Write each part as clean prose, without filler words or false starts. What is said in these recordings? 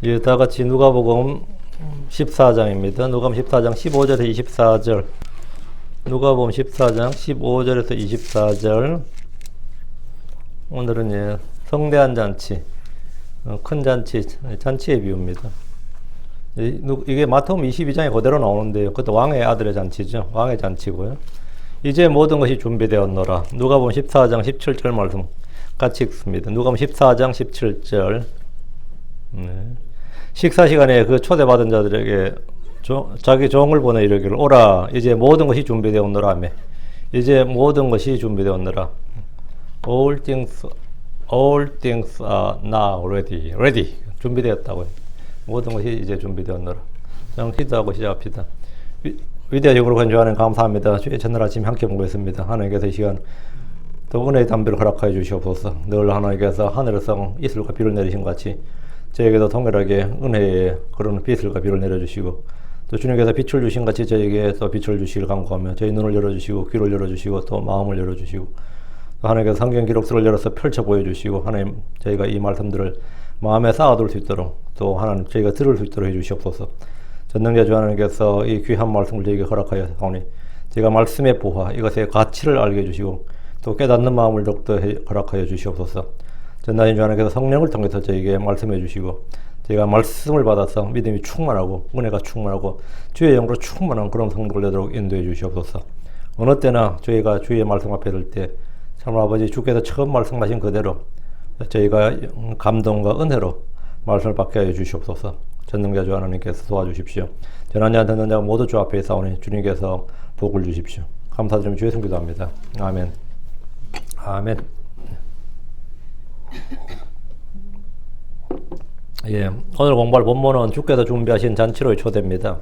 예, 다 같이 누가복음 14장입니다. 누가복음 14장 15절에서 24절. 누가복음 14장 15절에서 24절. 오늘은 예, 성대한 잔치, 큰 잔치, 잔치의 비유입니다. 이게 마태복음 22장에 그대로 나오는데요. 그것도 왕의 아들의 잔치죠. 왕의 잔치고요. 이제 모든 것이 준비되었노라. 누가복음 14장 17절 말씀 같이 읽습니다. 누가복음 14장 17절. 네. 식사 시간에 그 초대받은 자들에게 자기 종을 보내 이르기를 오라 이제 모든 것이 준비되었노라 하며 이제 모든 것이 준비되었노라. All things are now ready. 준비되었다고요. 모든 것이 이제 준비되었노라. 좀 기도하고 시작합시다. 위대하신 우리 건조하는 감사합니다. 주의 첫날 아침 함께 공부했습니다. 하나님께서 이 시간 또 은혜의 담비를 허락하여 주시옵소서. 늘 하나님께서 하늘에서 이슬과 비를 내리신 것 같이 저에게도 동일하게 은혜의 그런 빛과 비를 내려주시고 또 주님께서 빛을 주신 같이 저에게 또 빛을 주시길 간구하며 저희 눈을 열어주시고 귀를 열어주시고 또 마음을 열어주시고 또 하나님께서 성경 기록서를 열어서 펼쳐 보여주시고 하나님 저희가 이 말씀들을 마음에 쌓아둘 수 있도록 또 하나님 저희가 들을 수 있도록 해주시옵소서. 전능자주 하나님께서 이 귀한 말씀을 저에게 허락하여 사오니 제가 말씀의 보화 이것의 가치를 알게 해주시고 또 깨닫는 마음을 더욱더 허락하여 주시옵소서. 전능하신 주 하나님께서 성령을 통해서 저에게 말씀해 주시고 제가 말씀을 받아서 믿음이 충만하고 은혜가 충만하고 주의 영으로 충만한 그런 성도를 되도록 인도해 주시옵소서. 어느 때나 저희가 주의 말씀 앞에 들 때 참 아버지 주께서 처음 말씀하신 그대로 저희가 감동과 은혜로 말씀을 받게 하여 주시옵소서. 전능자주 하나님께서 도와주십시오. 전한 자 듣는 자 모두 주 앞에 싸우니 주님께서 복을 주십시오. 감사드리며 주의 성기도 합니다. 아멘. 아멘. 예, 오늘 공부할 본문은 주께서 준비하신 잔치로의 초대입니다.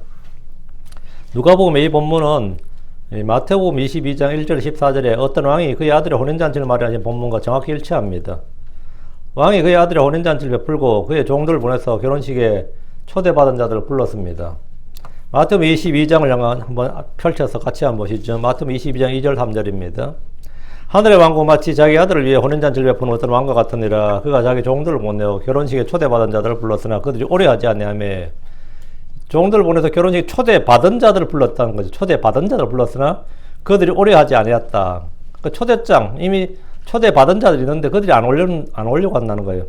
누가복음 이 본문은 마태복음 22장 1절 14절에 어떤 왕이 그의 아들의 혼인잔치를 마련하신 본문과 정확히 일치합니다. 왕이 그의 아들의 혼인잔치를 베풀고 그의 종들을 보내서 결혼식에 초대받은 자들을 불렀습니다. 마태복음 22장을 한번 펼쳐서 같이 한번 보시죠. 마태복음 22장 2절 3절입니다. 하늘의 왕국 마치 자기 아들을 위해 혼인잔치를 베푸는 어떤 왕과 같으니라. 그가 자기 종들을 보내어 결혼식에 초대받은 자들을 불렀으나 그들이 오래하지 아니하며 종들을 보내서 결혼식에 초대받은 자들을 불렀다는 거죠. 초대받은 자들을 불렀으나 그들이 오래하지 아니했다. 그 초대장 이미 초대받은 자들이 있는데 그들이 안 오려고 한다는 거예요.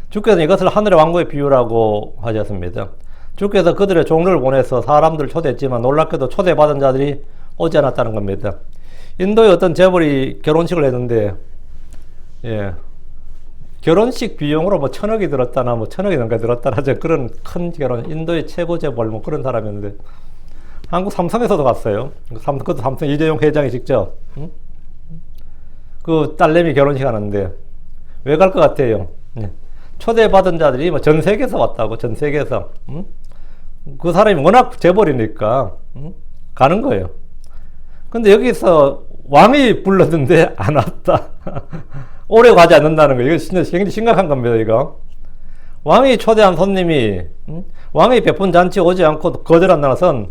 주께서 이것을 하늘의 왕국의 비유라고 하셨습니다. 주께서 그들의 종들을 보내서 사람들을 초대했지만 놀랍게도 초대받은 자들이 오지 않았다는 겁니다. 인도의 어떤 재벌이 결혼식을 했는데, 예, 결혼식 비용으로 뭐 1,000억이 들었다나 뭐 1,000억이 넘게 들었다나 하죠. 그런 큰 결혼, 인도의 최고 재벌 뭐 그런 사람이었는데, 한국 삼성에서도 갔어요. 그것도 삼성 이재용 회장이 직접, 그 딸내미 결혼식 하는데, 왜 갈 것 같아요? 예. 초대받은 자들이 뭐 전 세계에서 왔다고, 전 세계에서. 그 사람이 워낙 재벌이니까, 가는 거예요. 근데 여기서 왕이 불렀는데 안 왔다. 오래 가지 않는다는 거예요. 이거 진짜 굉장히 심각한 겁니다, 이거. 왕이 초대한 손님이, 왕이 베푼 잔치 오지 않고 거절한다는 것은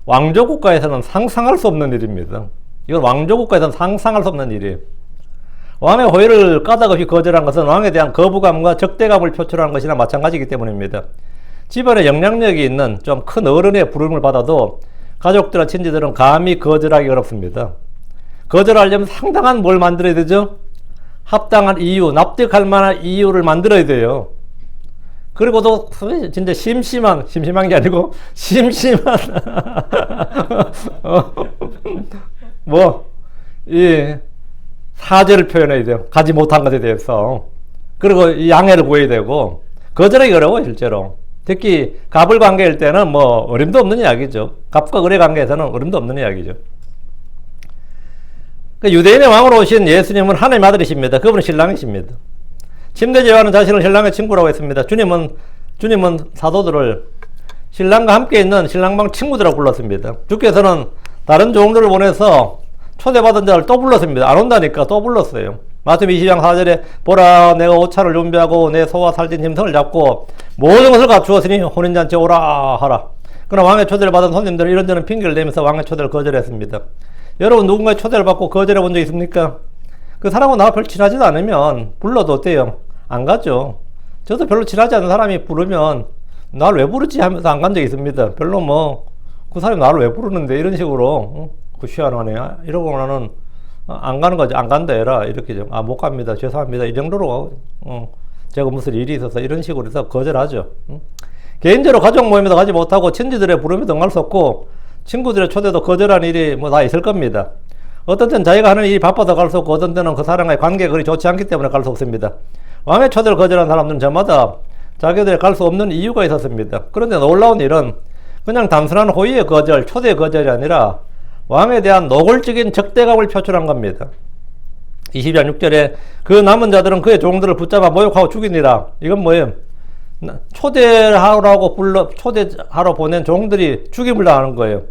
왕조 국가에서는 상상할 수 없는 일입니다. 이건 왕조 국가에서는 상상할 수 없는 일이에요. 왕의 호의를 까닭없이 거절한 것은 왕에 대한 거부감과 적대감을 표출하는 것이나 마찬가지이기 때문입니다. 집안에 영향력이 있는 좀 큰 어른의 부름을 받아도 가족들과 친지들은 감히 거절하기 어렵습니다. 거절하려면 상당한 뭘 만들어야 되죠? 합당한 이유, 납득할 만한 이유를 만들어야 돼요. 그리고도 진짜 심심한 게 아니고 심심한 이 사죄를 표현해야 돼요. 가지 못한 것에 대해서. 그리고 양해를 구해야 되고 거절하기 어려워요, 실제로. 특히 갑을 관계일 때는 뭐 어림도 없는 이야기죠. 갑과 을의 관계에서는 어림도 없는 이야기죠. 유대인의 왕으로 오신 예수님은 하나님의 아들이십니다. 그분은 신랑이십니다. 침례 요한은 자신을 신랑의 친구라고 했습니다. 주님은 사도들을 신랑과 함께 있는 신랑방 친구들이라고 불렀습니다. 주께서는 다른 종들을 보내서 초대받은 자를 또 불렀습니다. 안 온다니까 또 불렀어요. 마태복음 22장 4절에 보라 내가 옷차를 준비하고 내 소와 살찐 짐승을 잡고 모든 것을 갖추었으니 혼인잔치에 오라 하라. 그러나 왕의 초대를 받은 손님들은 이런저런 핑계를 대면서 왕의 초대를 거절했습니다. 여러분 누군가의 초대를 받고 거절해 본 적 있습니까? 그 사람하고 나와 별 친하지도 않으면 불러도 어때요? 안 가죠. 저도 별로 친하지 않은 사람이 부르면 날 왜 부르지 하면서 안 간 적이 있습니다. 별로 뭐 그 사람이 나를 왜 부르는데 이런 식으로 그 희한하네 이러고 나는 안 가는 거지. 안 간다 해라 이렇게 좀 못 갑니다 죄송합니다 이 정도로 제가 무슨 일이 있어서 이런 식으로 해서 거절하죠. 개인적으로 가족 모임에도 가지 못하고 친지들의 부름에도 응할 수 없고 친구들의 초대도 거절한 일이 뭐 다 있을 겁니다. 어떤 때는 자기가 하는 일이 바빠서 갈 수 없고 어떤 때는 그 사람과의 관계가 그리 좋지 않기 때문에 갈 수 없습니다. 왕의 초대를 거절한 사람들은 저마다 자기들이 갈 수 없는 이유가 있었습니다. 그런데 놀라운 일은 그냥 단순한 호의의 거절, 초대의 거절이 아니라 왕에 대한 노골적인 적대감을 표출한 겁니다. 20장 6절에 그 남은 자들은 그의 종들을 붙잡아 모욕하고 죽이니라. 이건 뭐예요? 초대하러 보낸 종들이 죽임을 당하는 거예요.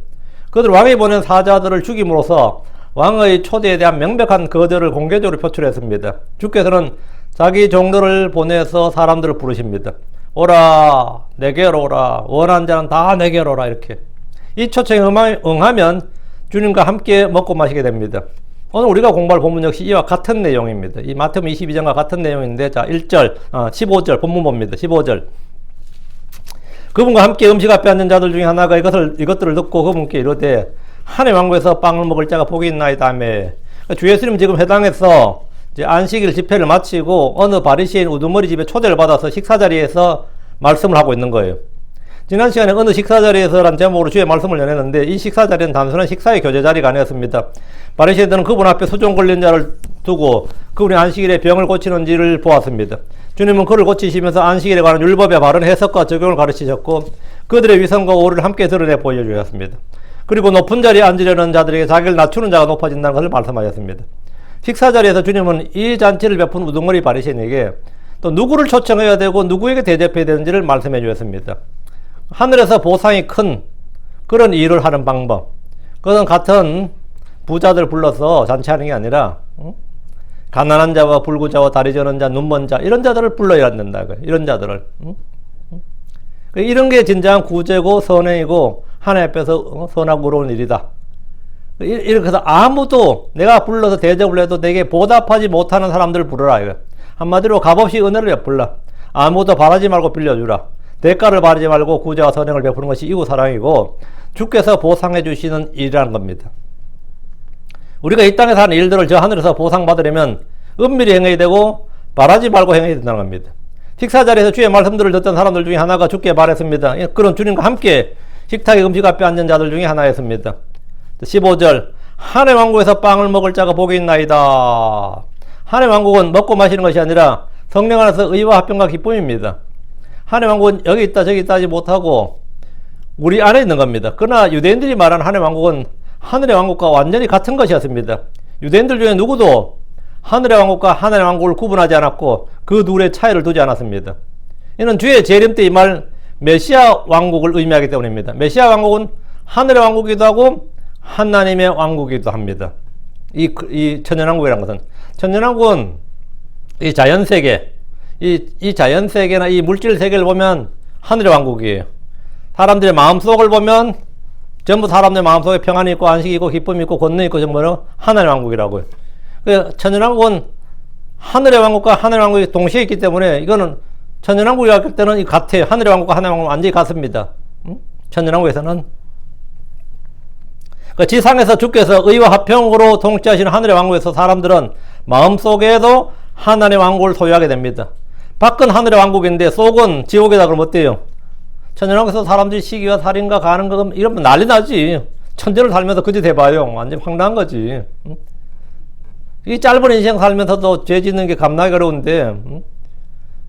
그들 왕이 보낸 사자들을 죽임으로써 왕의 초대에 대한 명백한 거절을 공개적으로 표출했습니다. 주께서는 자기 종들을 보내서 사람들을 부르십니다. 오라 내게로 오라 원하는 자는 다 내게로 오라 이렇게 이 초청에 응하면 주님과 함께 먹고 마시게 됩니다. 오늘 우리가 공부할 본문 역시 이와 같은 내용입니다. 이 마태복음 22장과 같은 내용인데 자 1절 15절 본문 봅니다. 15절 그분과 함께 음식 앞에 앉은 자들 중에 하나가 이것들을 듣고 그분께 이르되 하늘 왕국에서 빵을 먹을 자가 복이 있나이다 하며 주 예수님 지금 해당해서 이제 안식일 집회를 마치고 어느 바리새인 우두머리 집에 초대를 받아서 식사자리에서 말씀을 하고 있는 거예요. 지난 시간에 어느 식사자리에서란 제목으로 주의 말씀을 전했는데 이 식사자리는 단순한 식사의 교제 자리가 아니었습니다. 바리새인들은 그분 앞에 수종 걸린 자를 두고 그분이 안식일에 병을 고치는지를 보았습니다. 주님은 그를 고치시면서 안식일에 관한 율법의 바른 해석과 적용을 가르치셨고 그들의 위선과 오류를 함께 드러내 보여주셨습니다. 그리고 높은 자리에 앉으려는 자들에게 자기를 낮추는 자가 높아진다는 것을 말씀하셨습니다. 식사자리에서 주님은 이 잔치를 베푼 우두머리 바리새인에게 또 누구를 초청해야 되고 누구에게 대접해야 되는지를 말씀해 주셨습니다. 하늘에서 보상이 큰 그런 일을 하는 방법, 그것은 같은 부자들 불러서 잔치하는 게 아니라 가난한 자와 불구자와 다리 저는 자, 눈먼 자 이런 자들을 불러야 된다. 이런 자들을 이런 게 진정한 구제고 선행이고 하나님 앞에서 선하고 의로운 일이다. 이렇게 해서 아무도 내가 불러서 대접을 해도 내게 보답하지 못하는 사람들을 부르라. 이거. 한마디로 값없이 은혜를 베풀라. 아무도 바라지 말고 빌려주라. 대가를 바라지 말고 구제와 선행을 베푸는 것이 이웃사랑이고 주께서 보상해 주시는 일이라는 겁니다. 우리가 이 땅에서 하는 일들을 저 하늘에서 보상받으려면 은밀히 행해야 되고 바라지 말고 행해야 된다는 겁니다. 식사자리에서 주의 말씀들을 듣던 사람들 중에 하나가 주께 말했습니다. 그런 주님과 함께 식탁의 음식 앞에 앉은 자들 중에 하나였습니다. 15절 하늘 왕국에서 빵을 먹을 자가 복이 있나이다. 하늘 왕국은 먹고 마시는 것이 아니라 성령 안에서 의와 화평과 기쁨입니다. 하늘 왕국은 여기 있다 저기 있다 하지 못하고 우리 안에 있는 겁니다. 그러나 유대인들이 말하는 하늘 왕국은 하늘의 왕국과 완전히 같은 것이었습니다. 유대인들 중에 누구도 하늘의 왕국과 하늘의 왕국을 구분하지 않았고 그 둘의 차이를 두지 않았습니다. 이는 주의 재림 때 이 말 메시아 왕국을 의미하기 때문입니다. 메시아 왕국은 하늘의 왕국이기도 하고 하나님의 왕국이기도 합니다. 이 천연왕국이라는 것은 천연왕국은 이 자연세계 이 자연세계나 이 물질세계를 보면 하늘의 왕국이에요. 사람들의 마음속을 보면 전부 사람들의 마음속에 평안이 있고 안식이 있고 기쁨이 있고 권능이 있고 전부 하늘의 왕국이라고요. 천연왕국은 하늘의 왕국과 하늘의 왕국이 동시에 있기 때문에 이거는 천연왕국이 갈 때는 같아요. 하늘의 왕국과 하늘의 왕국은 완전히 같습니다. 천연왕국에서는 지상에서 주께서 의와 화평으로 통치하시는 하늘의 왕국에서 사람들은 마음속에도 하나님의 왕국을 소유하게 됩니다. 밖은 하늘의 왕국인데 속은 지옥이다 그러면 어때요? 천연왕국에서 사람들이 시기와 살인과 가는 거 이러면 난리 나지. 천재를 살면서 그 짓 해봐요. 완전 황당한 거지. 이 짧은 인생 살면서도 죄 짓는 게 감당하기 어려운데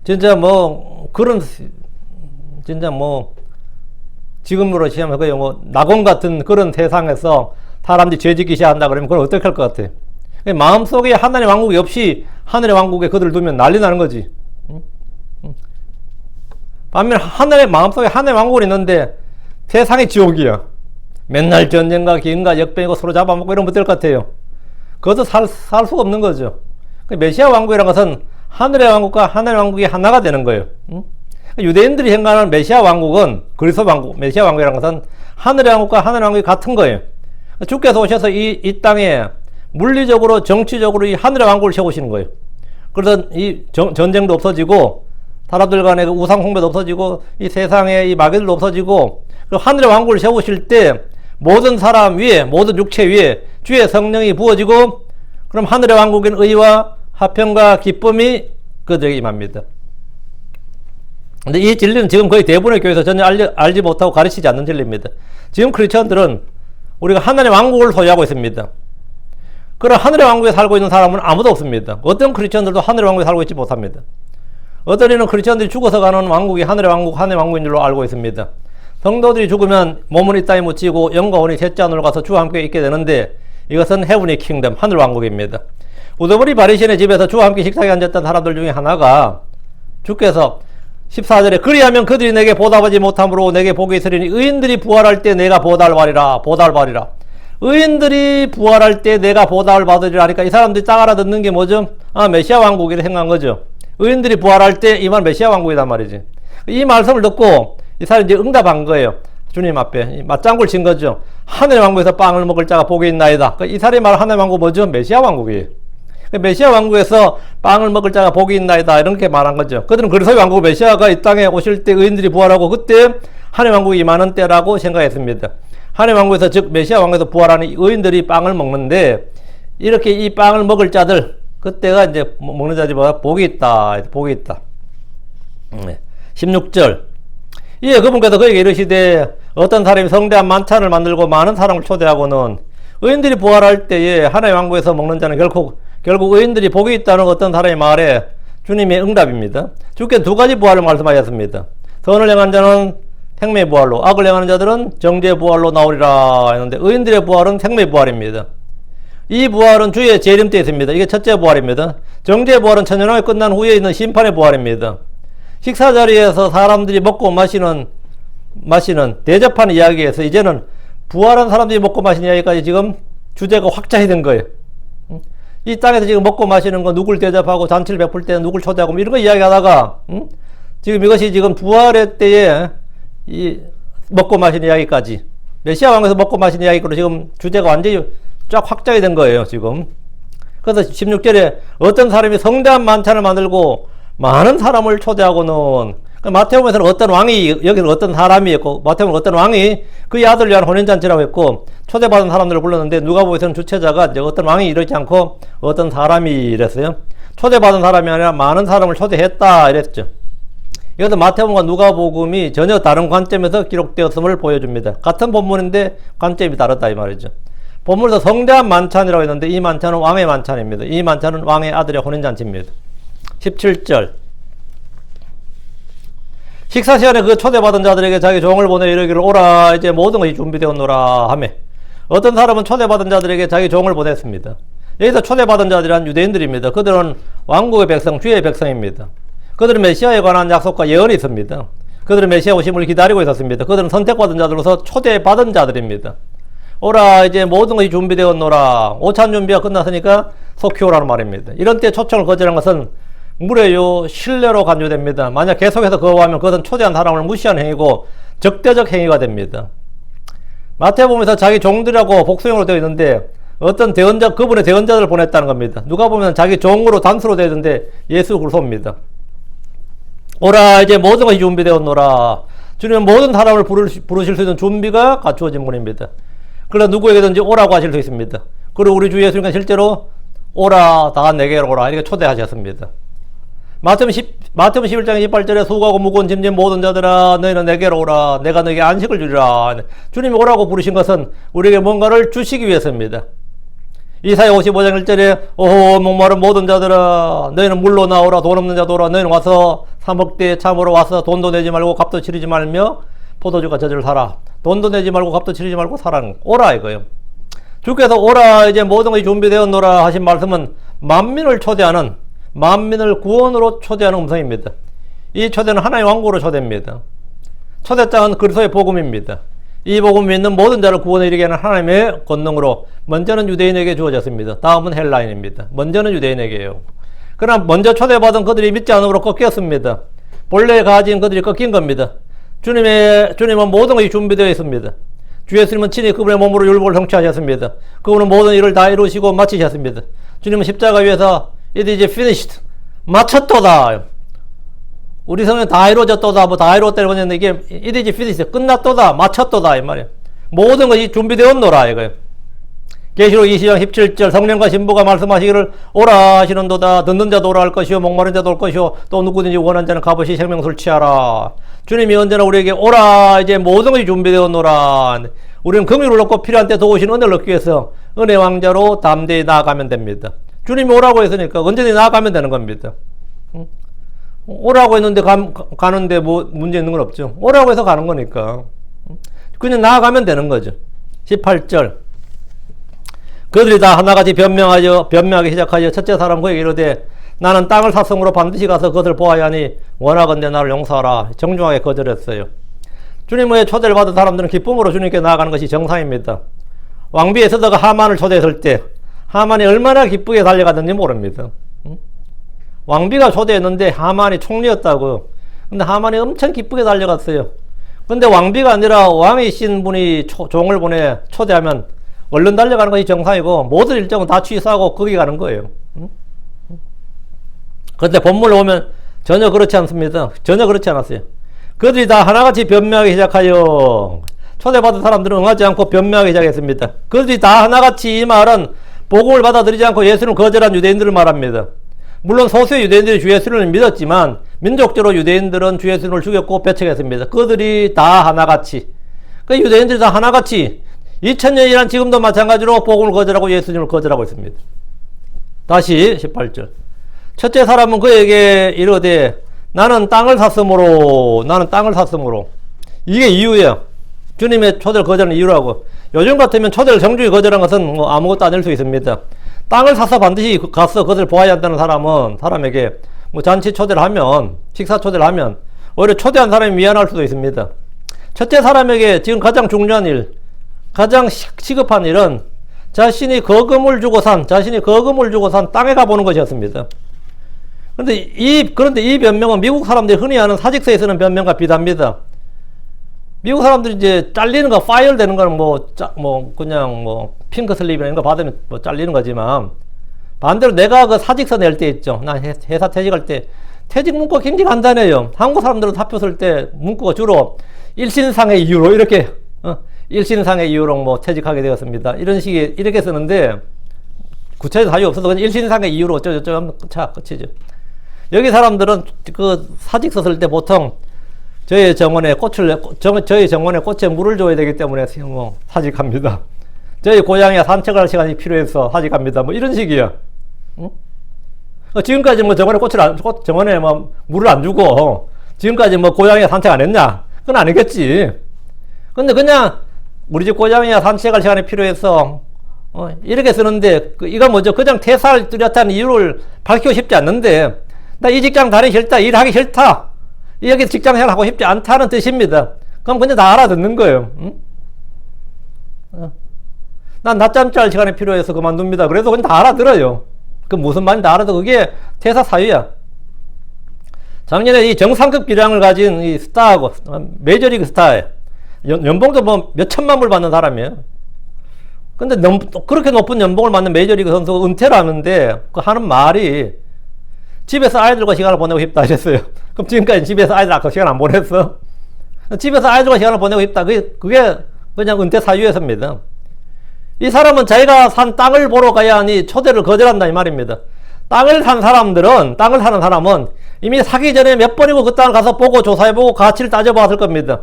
진짜 뭐 그런 진짜 뭐 지금으로 시험해 그 뭐 낙원 같은 그런 세상에서 사람들이 죄 짓기 시작한다 그러면 그걸 어떻게 할 것 같아? 마음속에 하나님의 왕국이 없이 하늘의 왕국에 그들을 두면 난리 나는 거지. 반면 하늘의 마음속에 하늘의 왕국이 있는데 세상이 지옥이야. 맨날 전쟁과 기근과 역병이고 서로 잡아먹고 이러면 어떨 것 같아요? 그것도 살 수가 없는 거죠. 메시아 왕국이라는 것은 하늘의 왕국과 하늘의 왕국이 하나가 되는 거예요. 유대인들이 생각하는 메시아 왕국은 그리스도 왕국, 메시아 왕국이라는 것은 하늘의 왕국과 하늘의 왕국이 같은 거예요. 주께서 오셔서 이 땅에 물리적으로 정치적으로 이 하늘의 왕국을 세우시는 거예요. 그래서 이 전쟁도 없어지고 사람들 간의 그 우상 숭배도 없어지고 이 세상의 이 마귀들도 없어지고 그 하늘의 왕국을 세우실 때 모든 사람 위에 모든 육체 위에 주의 성령이 부어지고 그럼 하늘의 왕국인 의와 화평과 기쁨이 그들에게 임합니다. 근데 이 진리는 지금 거의 대부분의 교회에서 전혀 알지 못하고 가르치지 않는 진리입니다. 지금 크리스천들은 우리가 하늘의 왕국을 소유하고 있습니다. 그런 하늘의 왕국에 살고 있는 사람은 아무도 없습니다. 어떤 크리스천들도 하늘의 왕국에 살고 있지 못합니다. 어떤 이는 크리스천들이 죽어서 가는 왕국이 하늘의 왕국인 줄로 알고 있습니다. 성도들이 죽으면 몸은 이 땅에 묻히고 영과 혼이 셋째 하늘로 가서 주와 함께 있게 되는데 이것은 헤븐리 킹덤, 하늘 왕국입니다. 우두머리 바리신의 집에서 주와 함께 식탁에 앉았던 사람들 중에 하나가 주께서 14절에 그리하면 그들이 내게 보답하지 못함으로 내게 복이 있으리니 의인들이 부활할 때 내가 보답을 받으리라. 의인들이 부활할 때 내가 보답을 받으리라 하니까 이 사람들이 딱 알아듣는 게 뭐죠? 아, 메시아 왕국이라 생각한 거죠. 의인들이 부활할 때 이 말 메시아 왕국이란 말이지. 이 말씀을 듣고 이 사람이 이제 응답한 거예요. 주님 앞에 맞장구를 친 거죠. 하늘의 왕국에서 빵을 먹을 자가 복이 있나이다. 이 사람이 말 하늘의 왕국 뭐죠? 메시아 왕국이에요. 메시아 왕국에서 빵을 먹을 자가 복이 있나이다 이렇게 말한 거죠. 그들은 그리스도의 왕국 메시아가 이 땅에 오실 때 의인들이 부활하고 그때 하늘의 왕국이 임하는 때라고 생각했습니다. 하늘의 왕국에서 즉 메시아 왕국에서 부활하는 의인들이 빵을 먹는데 이렇게 이 빵을 먹을 자들 그때가 이제 먹는 자들보다 복이 있다. 16절 예, 그분께서 그에게 이르시되 어떤 사람이 성대한 만찬을 만들고 많은 사람을 초대하고는 의인들이 부활할 때에 하나의 왕국에서 먹는 자는 결국 의인들이 복이 있다는 어떤 사람의 말에 주님의 응답입니다. 주께서 두 가지 부활을 말씀하셨습니다. 선을 행한 자는 생명의 부활로, 악을 행하는 자들은 정죄의 부활로 나오리라 했는데 의인들의 부활은 생명의 부활입니다. 이 부활은 주의 재림 때 있습니다. 이게 첫째 부활입니다. 정죄의 부활은 천년왕이 끝난 후에 있는 심판의 부활입니다. 식사 자리에서 사람들이 먹고 마시는 대접하는 이야기에서 이제는 부활한 사람들이 먹고 마시는 이야기까지 지금 주제가 확장이 된 거예요. 이 땅에서 지금 먹고 마시는 거 누굴 대접하고 잔치를 베풀 때 누굴 초대하고 이런 거 이야기하다가 지금 이것이 지금 부활의 때에 이 먹고 마시는 이야기까지 메시아 왕에서 먹고 마시는 이야기로 지금 주제가 완전히 쫙 확장이 된 거예요 지금. 그래서 16절에 어떤 사람이 성대한 만찬을 만들고 많은 사람을 초대하고는 마태복음에서는 어떤 왕이 여기서 어떤 사람이 있고 마태복음은 어떤 왕이 그의 아들을 위한 혼인잔치라고 했고 초대받은 사람들을 불렀는데 누가복음에서는 주체자가 이제 어떤 왕이 이러지 않고 어떤 사람이 이랬어요. 초대받은 사람이 아니라 많은 사람을 초대했다 이랬죠. 이것은 마태복음과 누가복음이 전혀 다른 관점에서 기록되었음을 보여줍니다. 같은 본문인데 관점이 다르다 이 말이죠. 본문에서 성대한 만찬이라고 했는데 이 만찬은 왕의 만찬입니다. 이 만찬은 왕의 아들의 혼인잔치입니다. 17절 식사 시간에 그 초대받은 자들에게 자기 종을 보내 이르기를 오라 이제 모든 것이 준비되었노라 하며 어떤 사람은 초대받은 자들에게 자기 종을 보냈습니다. 여기서 초대받은 자들이란 유대인들입니다. 그들은 왕국의 백성, 주의 백성입니다. 그들은 메시아에 관한 약속과 예언이 있습니다. 그들은 메시아 오심을 기다리고 있었습니다. 그들은 선택받은 자들로서 초대받은 자들입니다. 오라 이제 모든 것이 준비되었노라. 오찬 준비가 끝났으니까 속히 오라는 말입니다. 이런 때 초청을 거절한 것은 무례요 신뢰로 간주됩니다. 만약 계속해서 거부하면 그것은 초대한 사람을 무시한 행위고 적대적 행위가 됩니다. 마태복음에서 자기 종들이라고 복수형으로 되어 있는데 어떤 대언자, 그분의 대언자들을 보냈다는 겁니다. 누가 보면 자기 종으로 단수로 되어 있는데 예수 그리스도입니다. 오라 이제 모든 것이 준비되었노라. 주님은 모든 사람을 부르실 수 있는 준비가 갖추어진 분입니다. 그러나 누구에게든지 오라고 하실 수 있습니다. 그리고 우리 주 예수님은 실제로 오라 다 내게로 오라 이렇게 초대하셨습니다. 마태복음 11장 28절에 수고하고 무거운 짐진 모든 자들아 너희는 내게로 오라 내가 너에게 안식을 주리라. 주님이 오라고 부르신 것은 우리에게 뭔가를 주시기 위해서입니다. 이사야 55장 1절에 오호 목마른 모든 자들아 너희는 물로 나오라 돈 없는 자도 오라 너희는 와서 사 먹되 참으로 와서 돈도 내지 말고 값도 치르지 말며 포도주가 젖을 사라. 돈도 내지 말고 값도 치르지 말고 사라는 오라 이거예요. 주께서 오라 이제 모든 것이 준비되었노라 하신 말씀은 만민을 초대하는 만민을 구원으로 초대하는 음성입니다. 이 초대는 하나의 왕국으로 초대입니다. 초대장은 그리스도의 복음입니다. 이 복음을 믿는 모든 자를 구원에 이르게 하는 하나님의 권능으로 먼저는 유대인에게 주어졌습니다. 다음은 헬라인입니다. 먼저는 유대인에게요. 그러나 먼저 초대받은 그들이 믿지 않음으로 꺾였습니다. 본래 가진 그들이 꺾인 겁니다. 주님은 모든 것이 준비되어 있습니다. 주 예수님은 친히 그분의 몸으로 율법을 성취하셨습니다. 그분은 모든 일을 다 이루시고 마치셨습니다. 주님은 십자가 위에서 It is finished. 마쳤도다. 우리 성경 다 이루어졌도다, 뭐 다 이루었다 이러는데 이게 it is finished, 끝났도다, 마쳤도다 이 말이야. 모든 것이 준비되었노라 이거예요. 계시록 20장 17절 성령과 신부가 말씀하시기를 오라 하시는도다. 듣는 자도 오라 할 것이요 목마른 자도 올 것이요 또 누구든지 원하는 자는 값없이 생명수를 취하라. 주님이 언제나 우리에게 오라 이제 모든 것이 준비되었노라. 우리는 긍휼을 얻고 필요한 때 도우신 은혜를 얻기 위해서 은혜 왕자로 담대히 나아가면 됩니다. 주님이 오라고 했으니까 언제든지 나아가면 되는 겁니다. 오라고 했는데 가는데 뭐 문제 있는 건 없죠. 오라고 해서 가는 거니까 그냥 나아가면 되는 거죠. 18절 그들이 다 하나같이 변명하기 시작하여 첫째 사람 그에게 이르되 나는 땅을 사성으로 반드시 가서 그것을 보아야 하니 원하건대 나를 용서하라. 정중하게 거절했어요. 주님의 초대를 받은 사람들은 기쁨으로 주님께 나아가는 것이 정상입니다. 왕비 에스더가 하만을 초대했을 때 하만이 얼마나 기쁘게 달려갔는지 모릅니다. 왕비가 초대했는데 하만이 총리였다고. 근데 하만이 엄청 기쁘게 달려갔어요. 근데 왕비가 아니라 왕이신 분이 종을 보내 초대하면 얼른 달려가는 것이 정상이고 모든 일정은 다 취소하고 거기 가는 거예요. 그런데 본문을 보면 전혀 그렇지 않습니다. 전혀 그렇지 않았어요. 그들이 다 하나같이 변명하기 시작하여 초대받은 사람들은 응하지 않고 변명하기 시작했습니다. 그들이 다 하나같이 이 말은 복음을 받아들이지 않고 예수를 거절한 유대인들을 말합니다. 물론 소수의 유대인들이 주 예수를 믿었지만 민족적으로 유대인들은 주 예수를 죽였고 배척했습니다. 그들이 다 하나같이. 그 유대인들이 다 하나같이 2000년이란 지금도 마찬가지로 복음을 거절하고 예수님을 거절하고 있습니다. 다시 18절 첫째 사람은 그에게 이르되 나는 땅을 샀으므로 이게 이유야. 주님의 초대를 거절하는 이유라고. 요즘 같으면 초대를 정중히 거절한 것은 뭐 아무것도 아닐 수 있습니다. 땅을 사서 반드시 가서 그것을 보아야 한다는 사람에게 뭐 잔치 초대를 하면 식사 초대를 하면 오히려 초대한 사람이 미안할 수도 있습니다. 첫째 사람에게 지금 가장 중요한 일, 가장 시급한 일은 자신이 거금을 주고 산 땅에 가보는 것이었습니다. 그런데 이 변명은 미국 사람들이 흔히 하는 사직서에 쓰는 변명과 비슷합니다. 미국 사람들이 이제 잘리는 거, 파이어 되는 거는 그냥 핑크 슬립이나 이런 거 받으면 잘리는 거지만, 반대로 내가 그 사직서 낼 때 있죠. 나 회사 퇴직할 때, 퇴직 문구가 굉장히 간단해요. 한국 사람들은 사표 쓸 때 문구가 주로 일신상의 이유로 일신상의 이유로 퇴직하게 되었습니다. 이런 식의, 이렇게 쓰는데, 구체적 사유 없어서 그냥 일신상의 이유로 어쩌고저쩌고 하면 끝이죠. 여기 사람들은 그 사직서 쓸 때 보통 저희 정원에 꽃에 물을 줘야 되기 때문에 사직합니다. 저희 고향에 산책할 시간이 필요해서 사직합니다. 이런 식이야. 응? 지금까지 정원에 물을 안 주고 지금까지 고향에 산책 안 했냐? 그건 아니겠지. 근데 그냥 우리 집 고향에 산책할 시간이 필요해서 이렇게 쓰는데 이거 뭐죠? 그냥 퇴사를 뚜렷한 이유를 밝히고 싶지 않는데 나 이 직장 다니기 싫다, 일하기 싫다, 여기 직장 생활하고 싶지 않다는 뜻입니다. 그럼 그냥 다 알아듣는 거예요. 응? 난 낮잠 잘 시간이 필요해서 그만둡니다. 그래서 그냥 다 알아들어요. 그 무슨 말인지 다 알아듣고 그게 퇴사 사유야. 작년에 이 정상급 기량을 가진 이 스타하고 메이저리그 스타에 연봉도 몇 천만 불 받는 사람이에요. 근데 그렇게 높은 연봉을 받는 메이저리그 선수가 은퇴를 하는데 그 하는 말이 집에서 아이들과 시간을 보내고 싶다 하셨어요. 그럼 지금까지 집에서 아이들하고 시간 안 보냈어? 집에서 아이들과 시간을 보내고 싶다. 그게 그냥 은퇴 사유에서입니다. 이 사람은 자기가 산 땅을 보러 가야 하니 초대를 거절한다 이 말입니다. 땅을 사는 사람은 이미 사기 전에 몇 번이고 그 땅을 가서 보고 조사해보고 가치를 따져봤을 겁니다.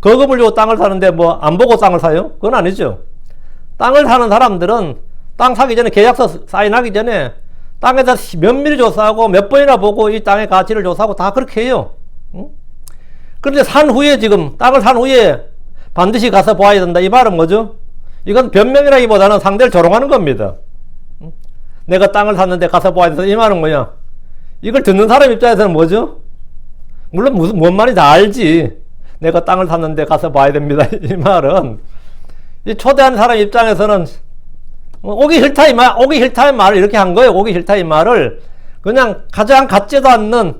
거금을 주고 땅을 사는데 안 보고 땅을 사요? 그건 아니죠. 땅을 사는 사람들은 땅 사기 전에 계약서 사인하기 전에 땅에다 면밀히 조사하고 몇 번이나 보고 이 땅의 가치를 조사하고 다 그렇게 해요. 응? 그런데 땅을 산 후에 반드시 가서 봐야 된다. 이 말은 뭐죠? 이건 변명이라기보다는 상대를 조롱하는 겁니다. 응? 내가 땅을 샀는데 가서 봐야 된다. 이 말은 뭐야? 이걸 듣는 사람 입장에서는 뭐죠? 물론 뭔 말인지 다 알지. 내가 땅을 샀는데 가서 봐야 됩니다. 이 말은 이 초대한 사람 입장에서는 오기 싫다 이 말을 이렇게 한 거예요. 오기 싫다 이 말을 그냥 가장 같지도 않는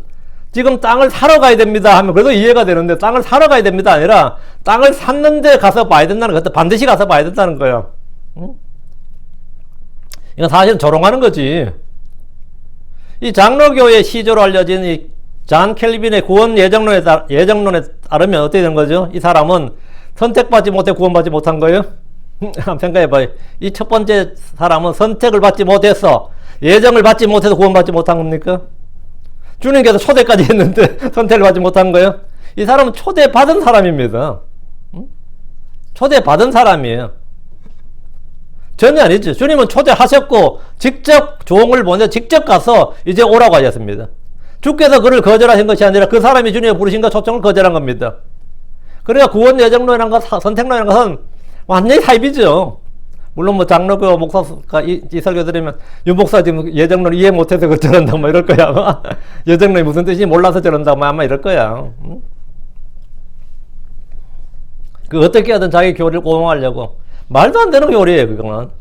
지금 땅을 사러 가야 됩니다 하면 그래도 이해가 되는데 땅을 사러 가야 됩니다 아니라 땅을 샀는데 가서 봐야 된다는 거, 반드시 가서 봐야 된다는 거예요. 응? 이건 사실은 조롱하는 거지. 이 장로교의 시조로 알려진 이 잔 켈빈의 구원 예정론에 따르면 어떻게 된 거죠? 이 사람은 선택받지 못해 구원받지 못한 거예요? 한번 생각해봐요. 이 첫 번째 사람은 선택을 받지 못해서, 예정을 받지 못해서 구원받지 못한 겁니까? 주님께서 초대까지 했는데 선택을 받지 못한 거예요? 이 사람은 초대받은 사람입니다. 초대받은 사람이에요. 전혀 아니죠. 주님은 초대하셨고 직접 종을 보내 직접 가서 이제 오라고 하셨습니다. 주께서 그를 거절하신 것이 아니라 그 사람이 주님의 부르심과 초청을 거절한 겁니다. 그러니까 구원 예정론이라는 것, 선택론이라는 것은 완전히 사입이죠. 물론 뭐 장로교 목사가 이 설교 들으면 유 목사 지금 예정론 이해 못해서 저런다 뭐 이럴 거야. 아마. 예정론이 무슨 뜻인지 몰라서 저런다 뭐 아마 이럴 거야. 그 어떻게 하든 자기 교리를 고용하려고. 말도 안 되는 교리예요, 그거는.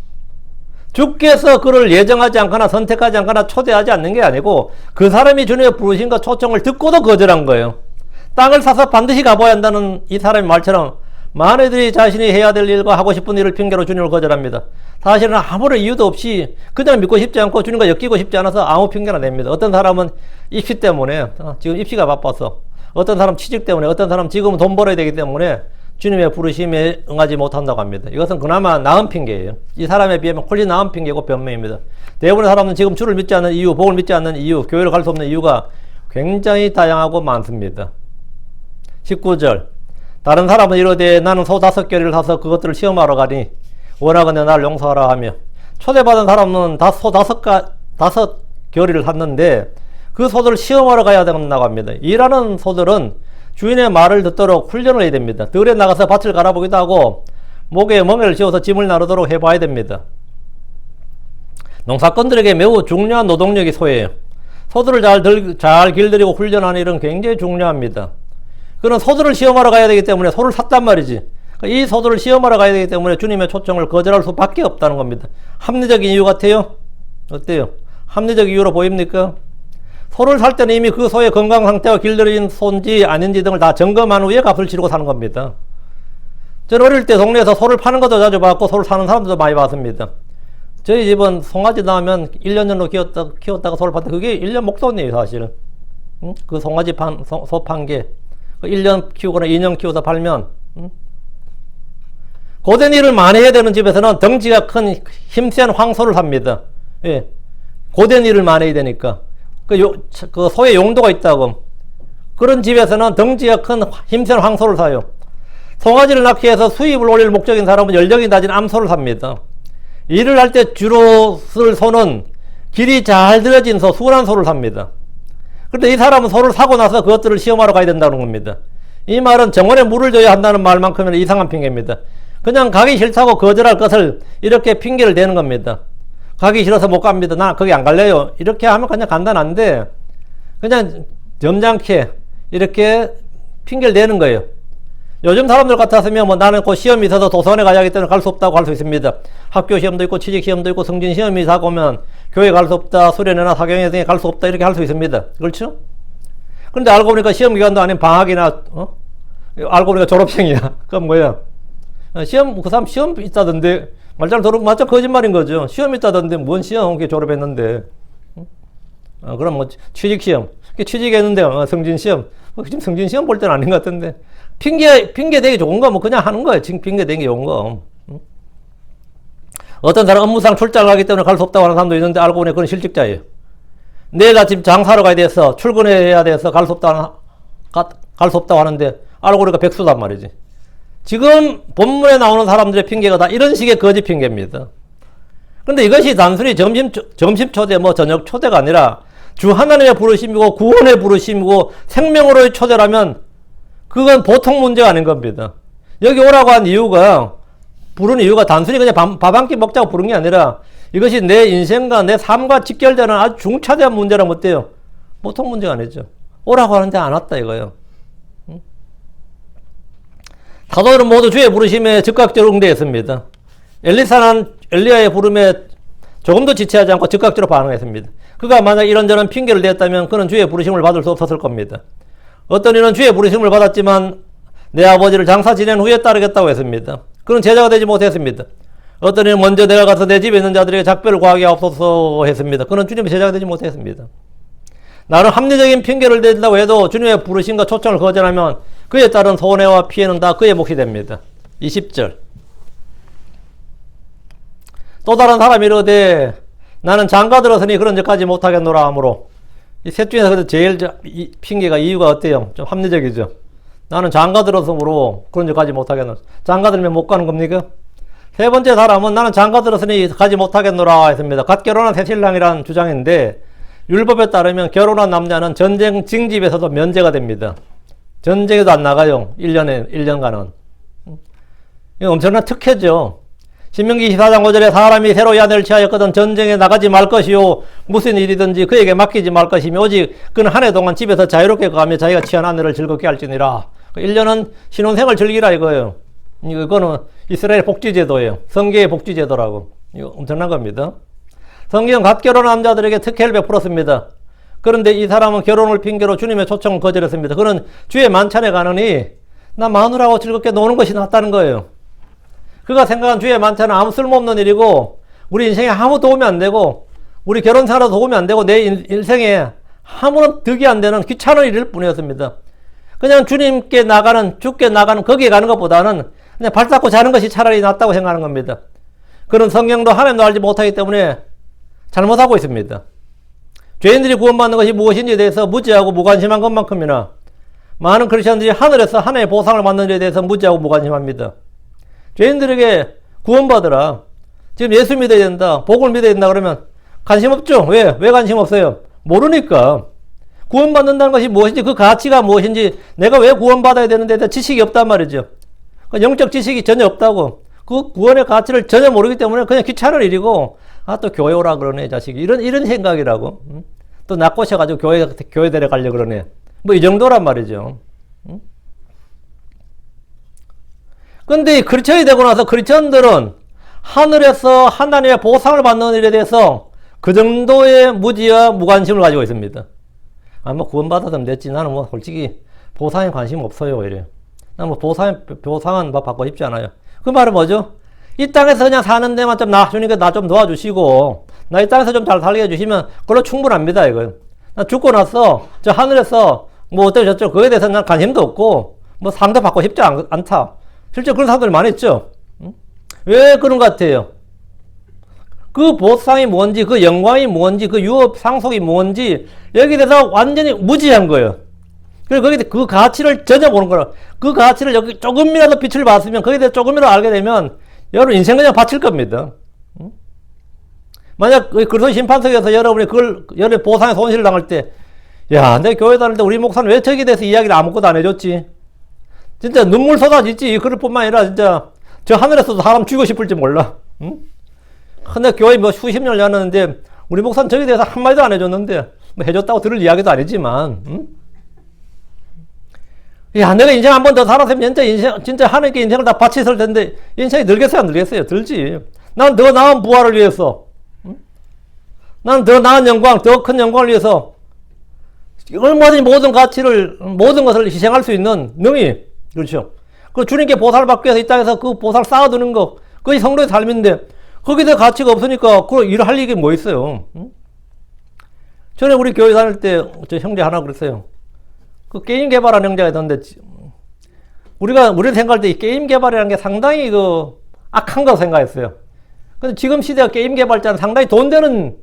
주께서 그를 예정하지 않거나 선택하지 않거나 초대하지 않는 게 아니고 그 사람이 주님의 부르심과 초청을 듣고도 거절한 거예요. 땅을 사서 반드시 가봐야 한다는 이 사람의 말처럼 많은 이들이 자신이 해야 될 일과 하고 싶은 일을 핑계로 주님을 거절합니다. 사실은 아무런 이유도 없이 그냥 믿고 싶지 않고 주님과 엮이고 싶지 않아서 아무 핑계나 냅니다. 어떤 사람은 입시 때문에, 지금 입시가 바빠서, 어떤 사람 취직 때문에, 어떤 사람 지금은 돈 벌어야 되기 때문에 주님의 부르심에 응하지 못한다고 합니다. 이것은 그나마 나은 핑계예요. 이 사람에 비하면 홀리 나은 핑계고 변명입니다. 대부분의 사람은 지금 주를 믿지 않는 이유, 복을 믿지 않는 이유, 교회를 갈 수 없는 이유가 굉장히 다양하고 많습니다. 19절. 다른 사람은 이르되 나는 소 5겨리를 사서 그것들을 시험하러 가니 원하건대 나를 용서하라 하며, 초대받은 사람은 소 5겨리를 샀는데 그 소들을 시험하러 가야 된다고 합니다. 일하는 소들은 주인의 말을 듣도록 훈련을 해야 됩니다. 들에 나가서 밭을 갈아보기도 하고 목에 멍에를 씌워서 짐을 나르도록 해봐야 됩니다. 농사꾼들에게 매우 중요한 노동력이 소예요. 소들을 잘 길들이고 훈련하는 일은 굉장히 중요합니다. 그런 소들을 시험하러 가야 되기 때문에 소를 샀단 말이지. 이 소들을 시험하러 가야 되기 때문에 주님의 초청을 거절할 수밖에 없다는 겁니다. 합리적인 이유 같아요? 어때요? 합리적 이유로 보입니까? 소를 살 때는 이미 그 소의 건강 상태와 길들인 소인지 아닌지 등을 다 점검한 후에 값을 치르고 사는 겁니다. 저는 어릴 때 동네에서 소를 파는 것도 자주 봤고 소를 사는 사람들도 많이 봤습니다. 저희 집은 송아지 낳으면 1년 정도 키웠다가 소를 봤는데 그게 1년 목돈이에요, 사실은. 그 송아지 소 판 게 1년 키우거나 2년 키워서 팔면. 고된 일을 많이 해야 되는 집에서는 덩치가 큰 힘센 황소를 삽니다. 예. 고된 일을 많이 해야 되니까. 그 소의 용도가 있다고. 그런 집에서는 덩치가 큰 힘센 황소를 사요. 송아지를 낳기 위해서 수입을 올릴 목적인 사람은 연령이 낮은 암소를 삽니다. 일을 할 때 주로 쓸 소는 길이 잘 들여진 소, 순한 소를 삽니다. 그런데 이 사람은 소를 사고 나서 그것들을 시험하러 가야 된다는 겁니다. 이 말은 정원에 물을 줘야 한다는 말만큼은 이상한 핑계입니다. 그냥 가기 싫다고 거절할 것을 이렇게 핑계를 대는 겁니다. 가기 싫어서 못 갑니다. 나 거기 안 갈래요. 이렇게 하면 그냥 간단한데 그냥 점잖게 이렇게 핑계를 대는 거예요. 요즘 사람들 같았으면 뭐 나는 곧 시험이 있어서 도서관에 가야 하기 때문에 갈 수 없다고 할 수 있습니다. 학교 시험도 있고 취직 시험도 있고 성진 시험이 다가오면 교회 갈 수 없다, 수련회나 사경회 등에 갈 수 없다 이렇게 할 수 있습니다. 그렇죠? 그런데 알고 보니까 시험 기간도 아닌 방학이나 알고 보니까 졸업생이야. 그럼 뭐야? 시험 그 사람 시험 있다던데 말잘 들어보면 맞죠? 거짓말인 거죠. 시험 있다던데 뭔 시험 이렇게 졸업했는데. 그럼 뭐 취직 시험 취직했는데 성진 시험 지금 성진 시험 볼 때는 아닌 것 같은데 핑계 대기 좋은 거 뭐 그냥 하는 거예요. 지금 핑계 대기 좋은 거. 어떤 사람 업무상 출장을 하기 때문에 갈 수 없다고 하는 사람도 있는데 알고 보니 그건 실직자예요. 내일 아침 장사로 가야 돼서 출근해야 돼서 갈 수 없다고 하는데 알고 보니까 백수단 말이지. 지금 본문에 나오는 사람들의 핑계가 다 이런 식의 거짓 핑계입니다. 그런데 이것이 단순히 점심 초대 뭐 저녁 초대가 아니라 주 하나님의 부르심이고 구원의 부르심이고 생명으로의 초대라면 그건 보통 문제가 아닌 겁니다. 여기 오라고 한 이유가 부른 이유가 단순히 그냥 밥 한 끼 먹자고 부른 게 아니라 이것이 내 인생과 내 삶과 직결되는 아주 중차대한 문제라면 어때요? 보통 문제가 아니죠. 오라고 하는데 안 왔다 이거예요. 사도들은 모두 주의 부르심에 즉각적으로 응대했습니다. 엘리사는 엘리야의 부름에 조금도 지체하지 않고 즉각적으로 반응했습니다. 그가 만약 이런저런 핑계를 댔다면 그는 주의 부르심을 받을 수 없었을 겁니다. 어떤 이는 주의 부르심을 받았지만 내 아버지를 장사 지낸 후에 따르겠다고 했습니다. 그는 제자가 되지 못했습니다. 어떤 이는 먼저 내가 가서 내 집에 있는 자들에게 작별을 구하게 하옵소서 했습니다. 그는 주님의 제자가 되지 못했습니다. 나름 합리적인 핑계를 댄다고 해도 주님의 부르심과 초청을 거절하면 그에 따른 손해와 피해는 다 그의 몫이 됩니다. 20절. 또 다른 사람이 이르되 나는 장가 들었으니 그런 적까지 못하겠노라 하므로 이 셋 중에서 제일 핑계가 이유가 어때요? 좀 합리적이죠. 나는 장가 들었으므로 그런 적까지 못하겠노라. 장가 들면 못 가는 겁니까? 세 번째 사람은 나는 장가 들었으니 가지 못하겠노라 했습니다. 갓 결혼한 새신랑이라는 주장인데 율법에 따르면 결혼한 남자는 전쟁 징집에서도 면제가 됩니다. 전쟁에도 안 나가요. 1년간은. 이거 엄청난 특혜죠. 신명기 24장 5절에 사람이 새로 이 아내를 취하였거든 전쟁에 나가지 말 것이요 무슨 일이든지 그에게 맡기지 말 것이며 오직 그는 한 해 동안 집에서 자유롭게 거하며 자기가 취한 아내를 즐겁게 할지니라. 1년은 신혼생을 즐기라 이거예요. 이거는 이스라엘 복지제도예요. 성계의 복지제도라고. 이거 엄청난 겁니다. 성경 갓 결혼한 남자들에게 특혜를 베풀었습니다. 그런데 이 사람은 결혼을 핑계로 주님의 초청을 거절했습니다. 그는 주의 만찬에 가느니 나 마누라하고 즐겁게 노는 것이 낫다는 거예요. 그가 생각한 주의 만찬은 아무 쓸모없는 일이고 우리 인생에 아무 도움이 안 되고 우리 결혼 생활에도 도움이 안 되고 내 인생에 아무런 득이 안 되는 귀찮은 일일 뿐이었습니다. 그냥 주님께 나가는, 주께 나가는 거기에 가는 것보다는 그냥 발 닦고 자는 것이 차라리 낫다고 생각하는 겁니다. 그는 성경도 하나님도 알지 못하기 때문에 잘못하고 있습니다. 죄인들이 구원받는 것이 무엇인지에 대해서 무지하고 무관심한 것만큼이나 많은 크리스천들이 하늘에서 하나님의 보상을 받는 일에 대해서 무지하고 무관심합니다. 죄인들에게 구원받으라. 지금 예수 믿어야 된다. 복을 믿어야 된다. 그러면 관심 없죠? 왜 관심 없어요? 모르니까. 구원받는다는 것이 무엇인지 그 가치가 무엇인지 내가 왜 구원받아야 되는데 대한 지식이 없단 말이죠. 영적 지식이 전혀 없다고. 그 구원의 가치를 전혀 모르기 때문에 그냥 귀찮은 일이고 또 교회 오라 그러네 자식이. 이런 생각이라고. 또 낚고셔가지고 교회 데려가려고 그러네. 뭐 이 정도란 말이죠. 근데 크리스천이 되고 나서 크리스천들은 하늘에서 하나님의 보상을 받는 일에 대해서 그 정도의 무지와 무관심을 가지고 있습니다. 뭐 구원받았으면 됐지. 나는 뭐 솔직히 보상에 관심 없어요. 이래요. 나는 뭐 보상은 뭐 받고 싶지 않아요. 그 말은 뭐죠? 이 땅에서 그냥 사는 데만 좀 주니까 나 좀 도와주시고 나 이 땅에서 좀 잘 살게 해주시면 그걸로 충분합니다. 이거. 나 죽고 나서 저 하늘에서 뭐 어쩌고 저쩌고 그거에 대해서 난 관심도 없고 뭐 상도 받고 싶지 않다. 실제 그런 사람들 많이 있죠. 왜 그런 것 같아요? 그 보상이 뭔지, 그 영광이 뭔지, 그 유업 상속이 뭔지 여기에 대해서 완전히 무지한 거예요. 그리고 거기에 그 가치를 전혀 모르는 거라. 그 가치를 여기 조금이라도 빛을 봤으면 거기에 대해서 조금이라도 알게 되면 여러분 인생 그냥 바칠 겁니다. 만약 그리스도 심판석에서 여러분이 여러분 보상에 손실을 당할 때, 야, 내 교회 다닐 때 우리 목사는 왜 저기에 대해서 이야기를 아무것도 안 해줬지? 진짜 눈물 쏟아지지. 그럴 뿐만 아니라 진짜 저 하늘에서도 사람 죽이고 싶을지 몰라. 응? 근데 교회 뭐 수십 년을 다녔는데 우리 목사는 저기에 대해서 한마디도 안 해줬는데 뭐 해줬다고 들을 이야기도 아니지만, 응? 야, 내가 인생 한 번 더 살았으면 진짜 하나님께 인생을 다 바쳤을 텐데 인생이 늘겠어요, 안 늘겠어요? 들지. 난 더 나은 부활을 위해서, 응? 난 더 나은 영광, 더 큰 영광을 위해서 얼마든지 모든 것을 희생할 수 있는 능히, 그렇죠. 그 주님께 보살을 받기 위해서 이 땅에서 그 보살 쌓아두는 거, 그것이 성도의 삶인데 거기에 대해 가치가 없으니까 그 일을 할 일이 뭐 있어요? 응? 전에 우리 교회 다닐 때 저 형제 하나 그랬어요. 그 게임 개발하는 형제가 있던데 우리 생각할 때 이 게임 개발이라는 게 상당히 그 악한 거 생각했어요. 근데 지금 시대가 게임 개발자는 상당히 돈 되는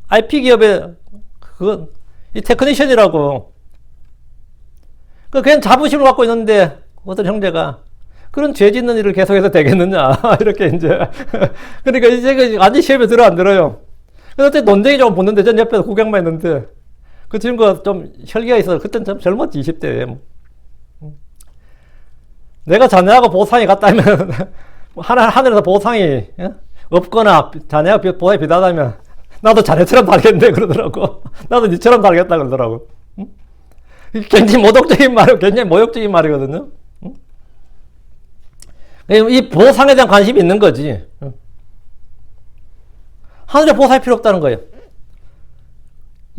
IP 기업의 이 테크니션이라고. 그냥 자부심을 갖고 있는데 어떤 형제가 그런 죄 짓는 일을 계속해서 되겠느냐 이렇게 이제 그러니까 이제 완전 시험에 들어 안 들어요. 그때 논쟁이 좀 붙는데 전 옆에서 구경만 했는데 그 친구가 좀 혈기가 있어서 그때는 좀 젊었지 20대에. 내가 자네하고 보상이 같다면 하늘에서 보상이 없거나 자네하고 보상이 비슷하다면 나도 자네처럼 살겠네 그러더라고. 나도 니처럼 살겠다 그러더라고. 굉장히 굉장히 모욕적인 말이거든요. 이 보상에 대한 관심이 있는 거지. 하늘에 보상이 필요 없다는 거예요.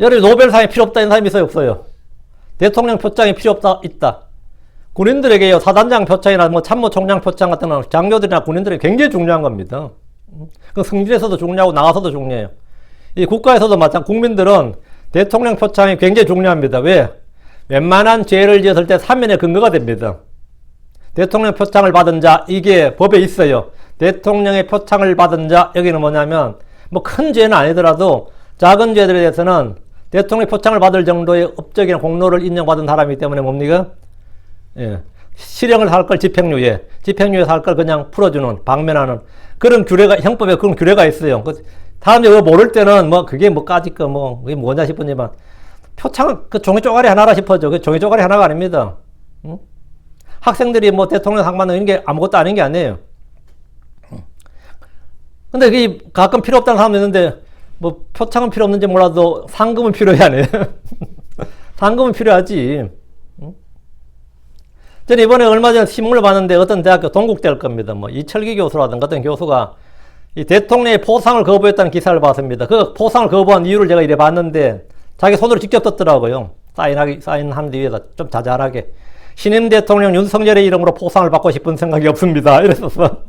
여러분 노벨상이 필요 없다는 사람이 있어요, 없어요? 대통령 표창이 필요 있다. 군인들에게요, 사단장 표창이나 뭐 참모총장 표창 같은 건 장교들이나 군인들에게 굉장히 중요한 겁니다. 그 승진에서도 중요하고 나가서도 중요해요. 이 국가에서도 마찬가지. 국민들은 대통령 표창이 굉장히 중요합니다. 왜? 웬만한 죄를 지었을 때 사면의 근거가 됩니다. 대통령 표창을 받은 자, 이게 법에 있어요. 대통령의 표창을 받은 자, 여기는 뭐냐면 뭐 큰 죄는 아니더라도 작은 죄들에 대해서는 대통령 표창을 받을 정도의 업적이나 공로를 인정받은 사람이기 때문에 뭡니까? 예. 실형을 할 걸 집행유예, 집행유예에서 할 걸 그냥 풀어주는, 방면하는 그런 규례가, 형법에 그런 규례가 있어요. 사람들이 그거 모를 때는 뭐 그게 뭐까짓 거 뭐, 그게 뭐냐 싶었지만 표창은 그 종이 쪼가리 하나라 싶어져. 그 종이 쪼가리 하나가 아닙니다. 응? 학생들이 뭐 대통령 상 받는 게 아무것도 아닌 게 아니에요. 근데 그게 가끔 필요 없다는 사람도 있는데 뭐 표창은 필요 없는지 몰라도 상금은 필요해 안 해요? 상금은 필요하지. 저는 이번에 얼마 전에 신문을 봤는데 어떤 대학교 동국대일 겁니다. 뭐 이철기 교수라든가 어떤 교수가 이 대통령의 포상을 거부했다는 기사를 봤습니다. 그 포상을 거부한 이유를 제가 이래 봤는데 자기 손으로 직접 썼더라고요. 사인하는 뒤에다 좀 자잘하게. 신임 대통령 윤석열의 이름으로 포상을 받고 싶은 생각이 없습니다. 이랬었어.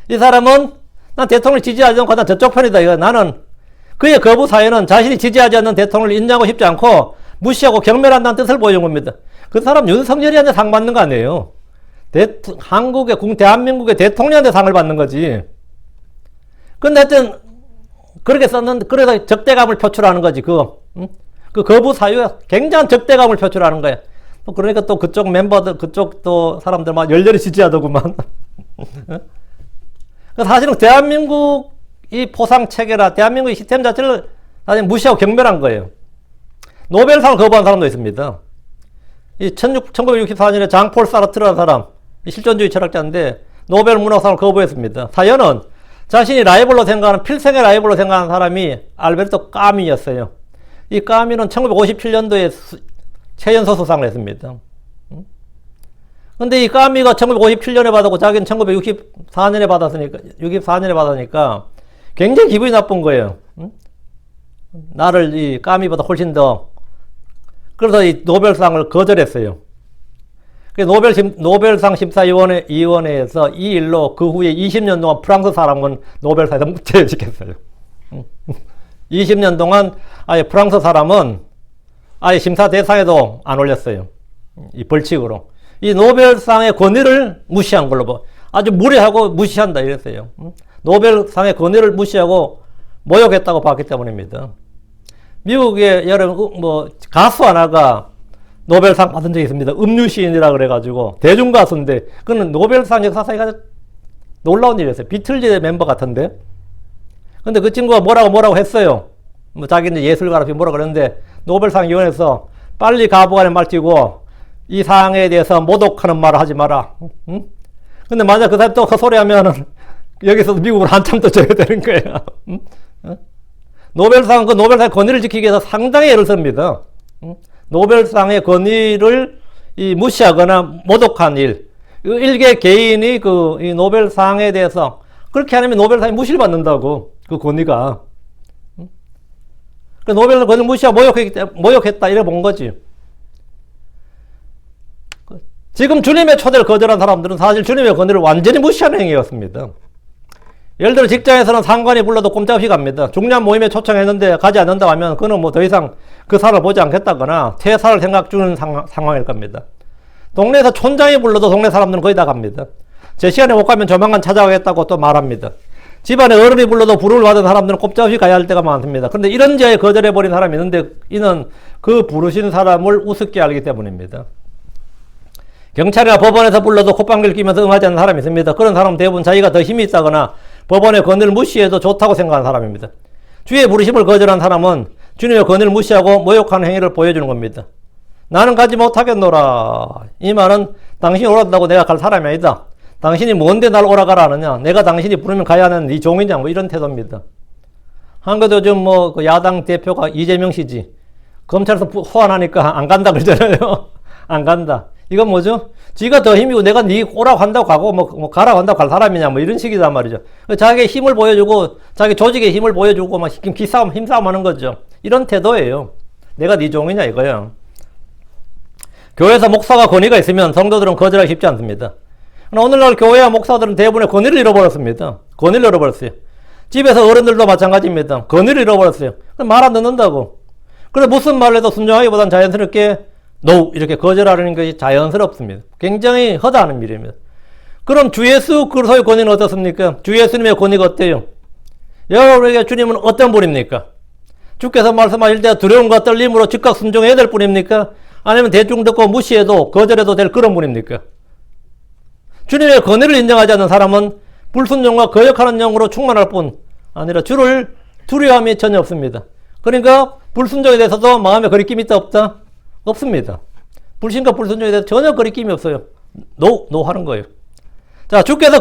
이 사람은 난 대통령을 지지하지 않고 난 저쪽 편이다. 이거 나는 그의 거부 사유는 자신이 지지하지 않는 대통령을 인정하고 싶지 않고 무시하고 경멸한다는 뜻을 보여준 겁니다. 그 사람 윤석열이한테 상 받는 거 아니에요. 대한민국의 대통령한테 상을 받는 거지. 근데 하여튼, 그렇게 썼는데, 그래서 적대감을 표출하는 거지. 그 거부 사유에 굉장한 적대감을 표출하는 거야. 그러니까 또 그쪽 멤버들, 그쪽 또 사람들 막 열렬히 지지하더구만. 사실은 대한민국 이 포상 체계라 대한민국의 시스템 자체를 사실 무시하고 경멸한 거예요. 노벨상을 거부한 사람도 있습니다. 이 1964년에 장폴 사르트라는 사람, 실존주의 철학자인데 노벨 문학상을 거부했습니다. 사연은 자신이 라이벌로 생각하는, 필생의 라이벌로 생각하는 사람이 알베르토 까미였어요. 이 까미는 1957년도에 최연소 수상을 했습니다. 근데 이 까미가 1957년에 받았고 자기는 1964년에 받았으니까 굉장히 기분이 나쁜 거예요. 나를 이 까미보다 훨씬 더. 그래서 이 노벨상을 거절했어요. 노벨상 심사위원회에서 이 일로 그 후에 20년 동안 프랑스 사람은 노벨상에서 제외시켰어요. 20년 동안 아예 프랑스 사람은 아예 심사 대상에도 안 올렸어요. 이 벌칙으로. 이 노벨상의 권위를 무시한 걸로 아주 무례하고 무시한다 이랬어요. 노벨상의 권위를 무시하고 모욕했다고 봤기 때문입니다. 미국의 가수 하나가 노벨상 받은 적이 있습니다. 음유시인이라 그래가지고 대중가수인데 그는 노벨상 역사상에 아주 놀라운 일이었어요. 비틀즈의 멤버 같은데. 근데 그 친구가 뭐라고 했어요. 뭐 자기는 예술가라서 뭐라 그랬는데 노벨상 위원회에서 빨리 가부간에 말뛰고 이 사항에 대해서 모독하는 말을 하지 마라. 응? 근데 만약 그 사람이 또 헛소리하면은 여기서 미국으로 한참 더 줘야 되는 거야. 응? 노벨상 권위를 지키기 위해서 상당히 애를 씁니다. 노벨상의 권위를 무시하거나 모독한 일. 일개 개인이 이 노벨상에 대해서 그렇게 하면 노벨상이 무시를 받는다고. 그 권위가. 노벨 권위를 무시하고 모욕했다. 이래 본 거지. 지금 주님의 초대를 거절한 사람들은 사실 주님의 권위를 완전히 무시하는 행위였습니다. 예를 들어 직장에서는 상관이 불러도 꼼짝없이 갑니다. 중요한 모임에 초청했는데 가지 않는다고 하면 그는 뭐 더 이상 그 사람을 보지 않겠다거나 퇴사를 생각 중인 상황일 겁니다. 동네에서 촌장이 불러도 동네 사람들은 거의 다 갑니다. 제 시간에 못 가면 조만간 찾아가겠다고 또 말합니다. 집안에 어른이 불러도 부름을 받은 사람들은 꼼짝없이 가야 할 때가 많습니다. 그런데 이런 지하에 거절해버린 사람이 있는데 이는 그 부르신 사람을 우습게 알기 때문입니다. 경찰이나 법원에서 불러도 콧방귀를 끼면서 응하지 않는 사람이 있습니다. 그런 사람은 대부분 자기가 더 힘이 있다거나 법원의 권위를 무시해도 좋다고 생각하는 사람입니다. 주의 부르심을 거절한 사람은 주님의 권위를 무시하고 모욕하는 행위를 보여주는 겁니다. 나는 가지 못하겠노라. 이 말은 당신이 오라고 내가 갈 사람이 아니다. 당신이 뭔데 날 오라가라 하느냐. 내가 당신이 부르면 가야 하는 네 종이냐. 뭐 이런 태도입니다. 한국도 요즘 그 야당 대표가 이재명 씨지. 검찰에서 소환하니까 안 간다 그러잖아요. 안 간다. 이건 뭐죠? 지가 더 힘이고 내가 네 오라고 한다고 가고 뭐 가라고 한다고 갈 사람이냐 뭐 이런 식이단 말이죠. 자기의 힘을 보여주고 자기 조직의 힘을 보여주고 막 힘싸움 하는 거죠. 이런 태도예요. 내가 네 종이냐 이거야. 교회에서 목사가 권위가 있으면 성도들은 거절하기 쉽지 않습니다. 오늘날 교회와 목사들은 대부분의 권위를 잃어버렸습니다. 권위를 잃어버렸어요. 집에서 어른들도 마찬가지입니다. 권위를 잃어버렸어요. 말 안 듣는다고. 그래서 무슨 말을 해도 순종하기보다는 자연스럽게 no 이렇게 거절하는 것이 자연스럽습니다. 굉장히 허다한 일입니다. 그럼 주 예수 그리스도의 권위는 어떻습니까? 주 예수님의 권위가 어때요? 여러분에게 주님은 어떤 분입니까? 주께서 말씀하실 때 두려움과 떨림으로 즉각 순종해야 될 분입니까? 아니면 대충 듣고 무시해도 거절해도 될 그런 분입니까? 주님의 권위를 인정하지 않는 사람은 불순종과 거역하는 영으로 충만할 뿐 아니라 주를 두려움이 전혀 없습니다. 그러니까 불순종에 대해서도 마음에 거리낌이 있다 없다? 없습니다. 불신과 불순종에 대해서 전혀 거리낌이 없어요. 노 하는 거예요. 자, 주께서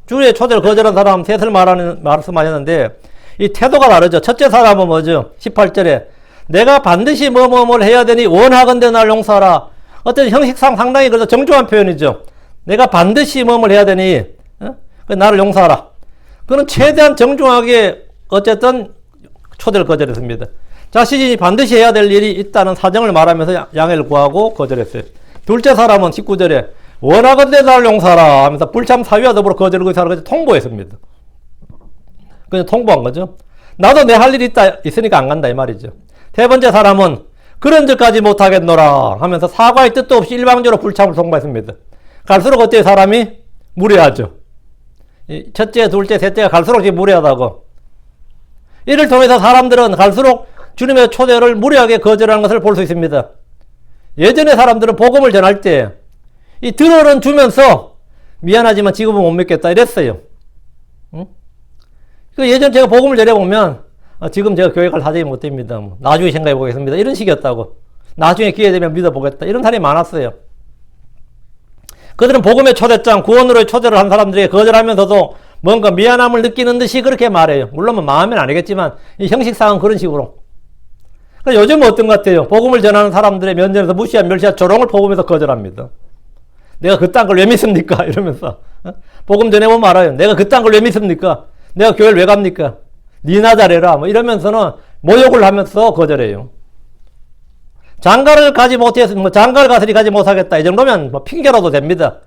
주의 초대를 거절한 사람 셋을 말씀하셨는데 이 태도가 다르죠. 첫째 사람은 뭐죠? 18절에 내가 반드시 뭐뭐뭘 해야 되니 원하건대 날 용서하라. 어떤 형식상 상당히 그래서 정중한 표현이죠. 내가 반드시 뭐뭘 해야 되니 나를 용서하라. 그는 최대한 정중하게 어쨌든 초대를 거절했습니다. 자신이 반드시 해야 될 일이 있다는 사정을 말하면서 양해를 구하고 거절했어요. 둘째 사람은 19절에 원하건대 나를 용서하라 하면서 불참 사위와 더불어 거절을 의사를 통보했습니다. 그냥 통보한 거죠. 나도 내 할 일이 있으니까 안 간다 이 말이죠. 세 번째 사람은 그런 짓까지 못하겠노라 하면서 사과의 뜻도 없이 일방적으로 불참을 통보했습니다. 갈수록 어때요? 사람이 무례하죠. 첫째, 둘째, 셋째가 갈수록 무례하다고. 이를 통해서 사람들은 갈수록 주님의 초대를 무례하게 거절하는 것을 볼 수 있습니다. 예전에 사람들은 복음을 전할 때 이 들어는 주면서 미안하지만 지금은 못 믿겠다 이랬어요. 응? 예전에 제가 복음을 전해보면 지금 제가 교회 갈 사정이 못 됩니다. 나중에 생각해 보겠습니다. 이런 식이었다고. 나중에 기회 되면 믿어보겠다. 이런 사람이 많았어요. 그들은 복음의 초대장, 구원으로의 초대를 한 사람들에게 거절하면서도 뭔가 미안함을 느끼는 듯이 그렇게 말해요. 물론 마음은 아니겠지만 이 형식상은 그런 식으로. 요즘은 어떤 것 같아요? 복음을 전하는 사람들의 면전에서 무시한 멸시한 조롱을 복음에서 거절합니다. 내가 그딴 걸 왜 믿습니까? 이러면서. 복음 전해보면 알아요. 내가 그딴 걸 왜 믿습니까? 내가 교회를 왜 갑니까? 니나 잘해라. 뭐 이러면서는 모욕을 하면서 거절해요. 장가를 가지 못해서, 장가를 가서리 가지 못하겠다. 이 정도면 핑계라도 됩니다.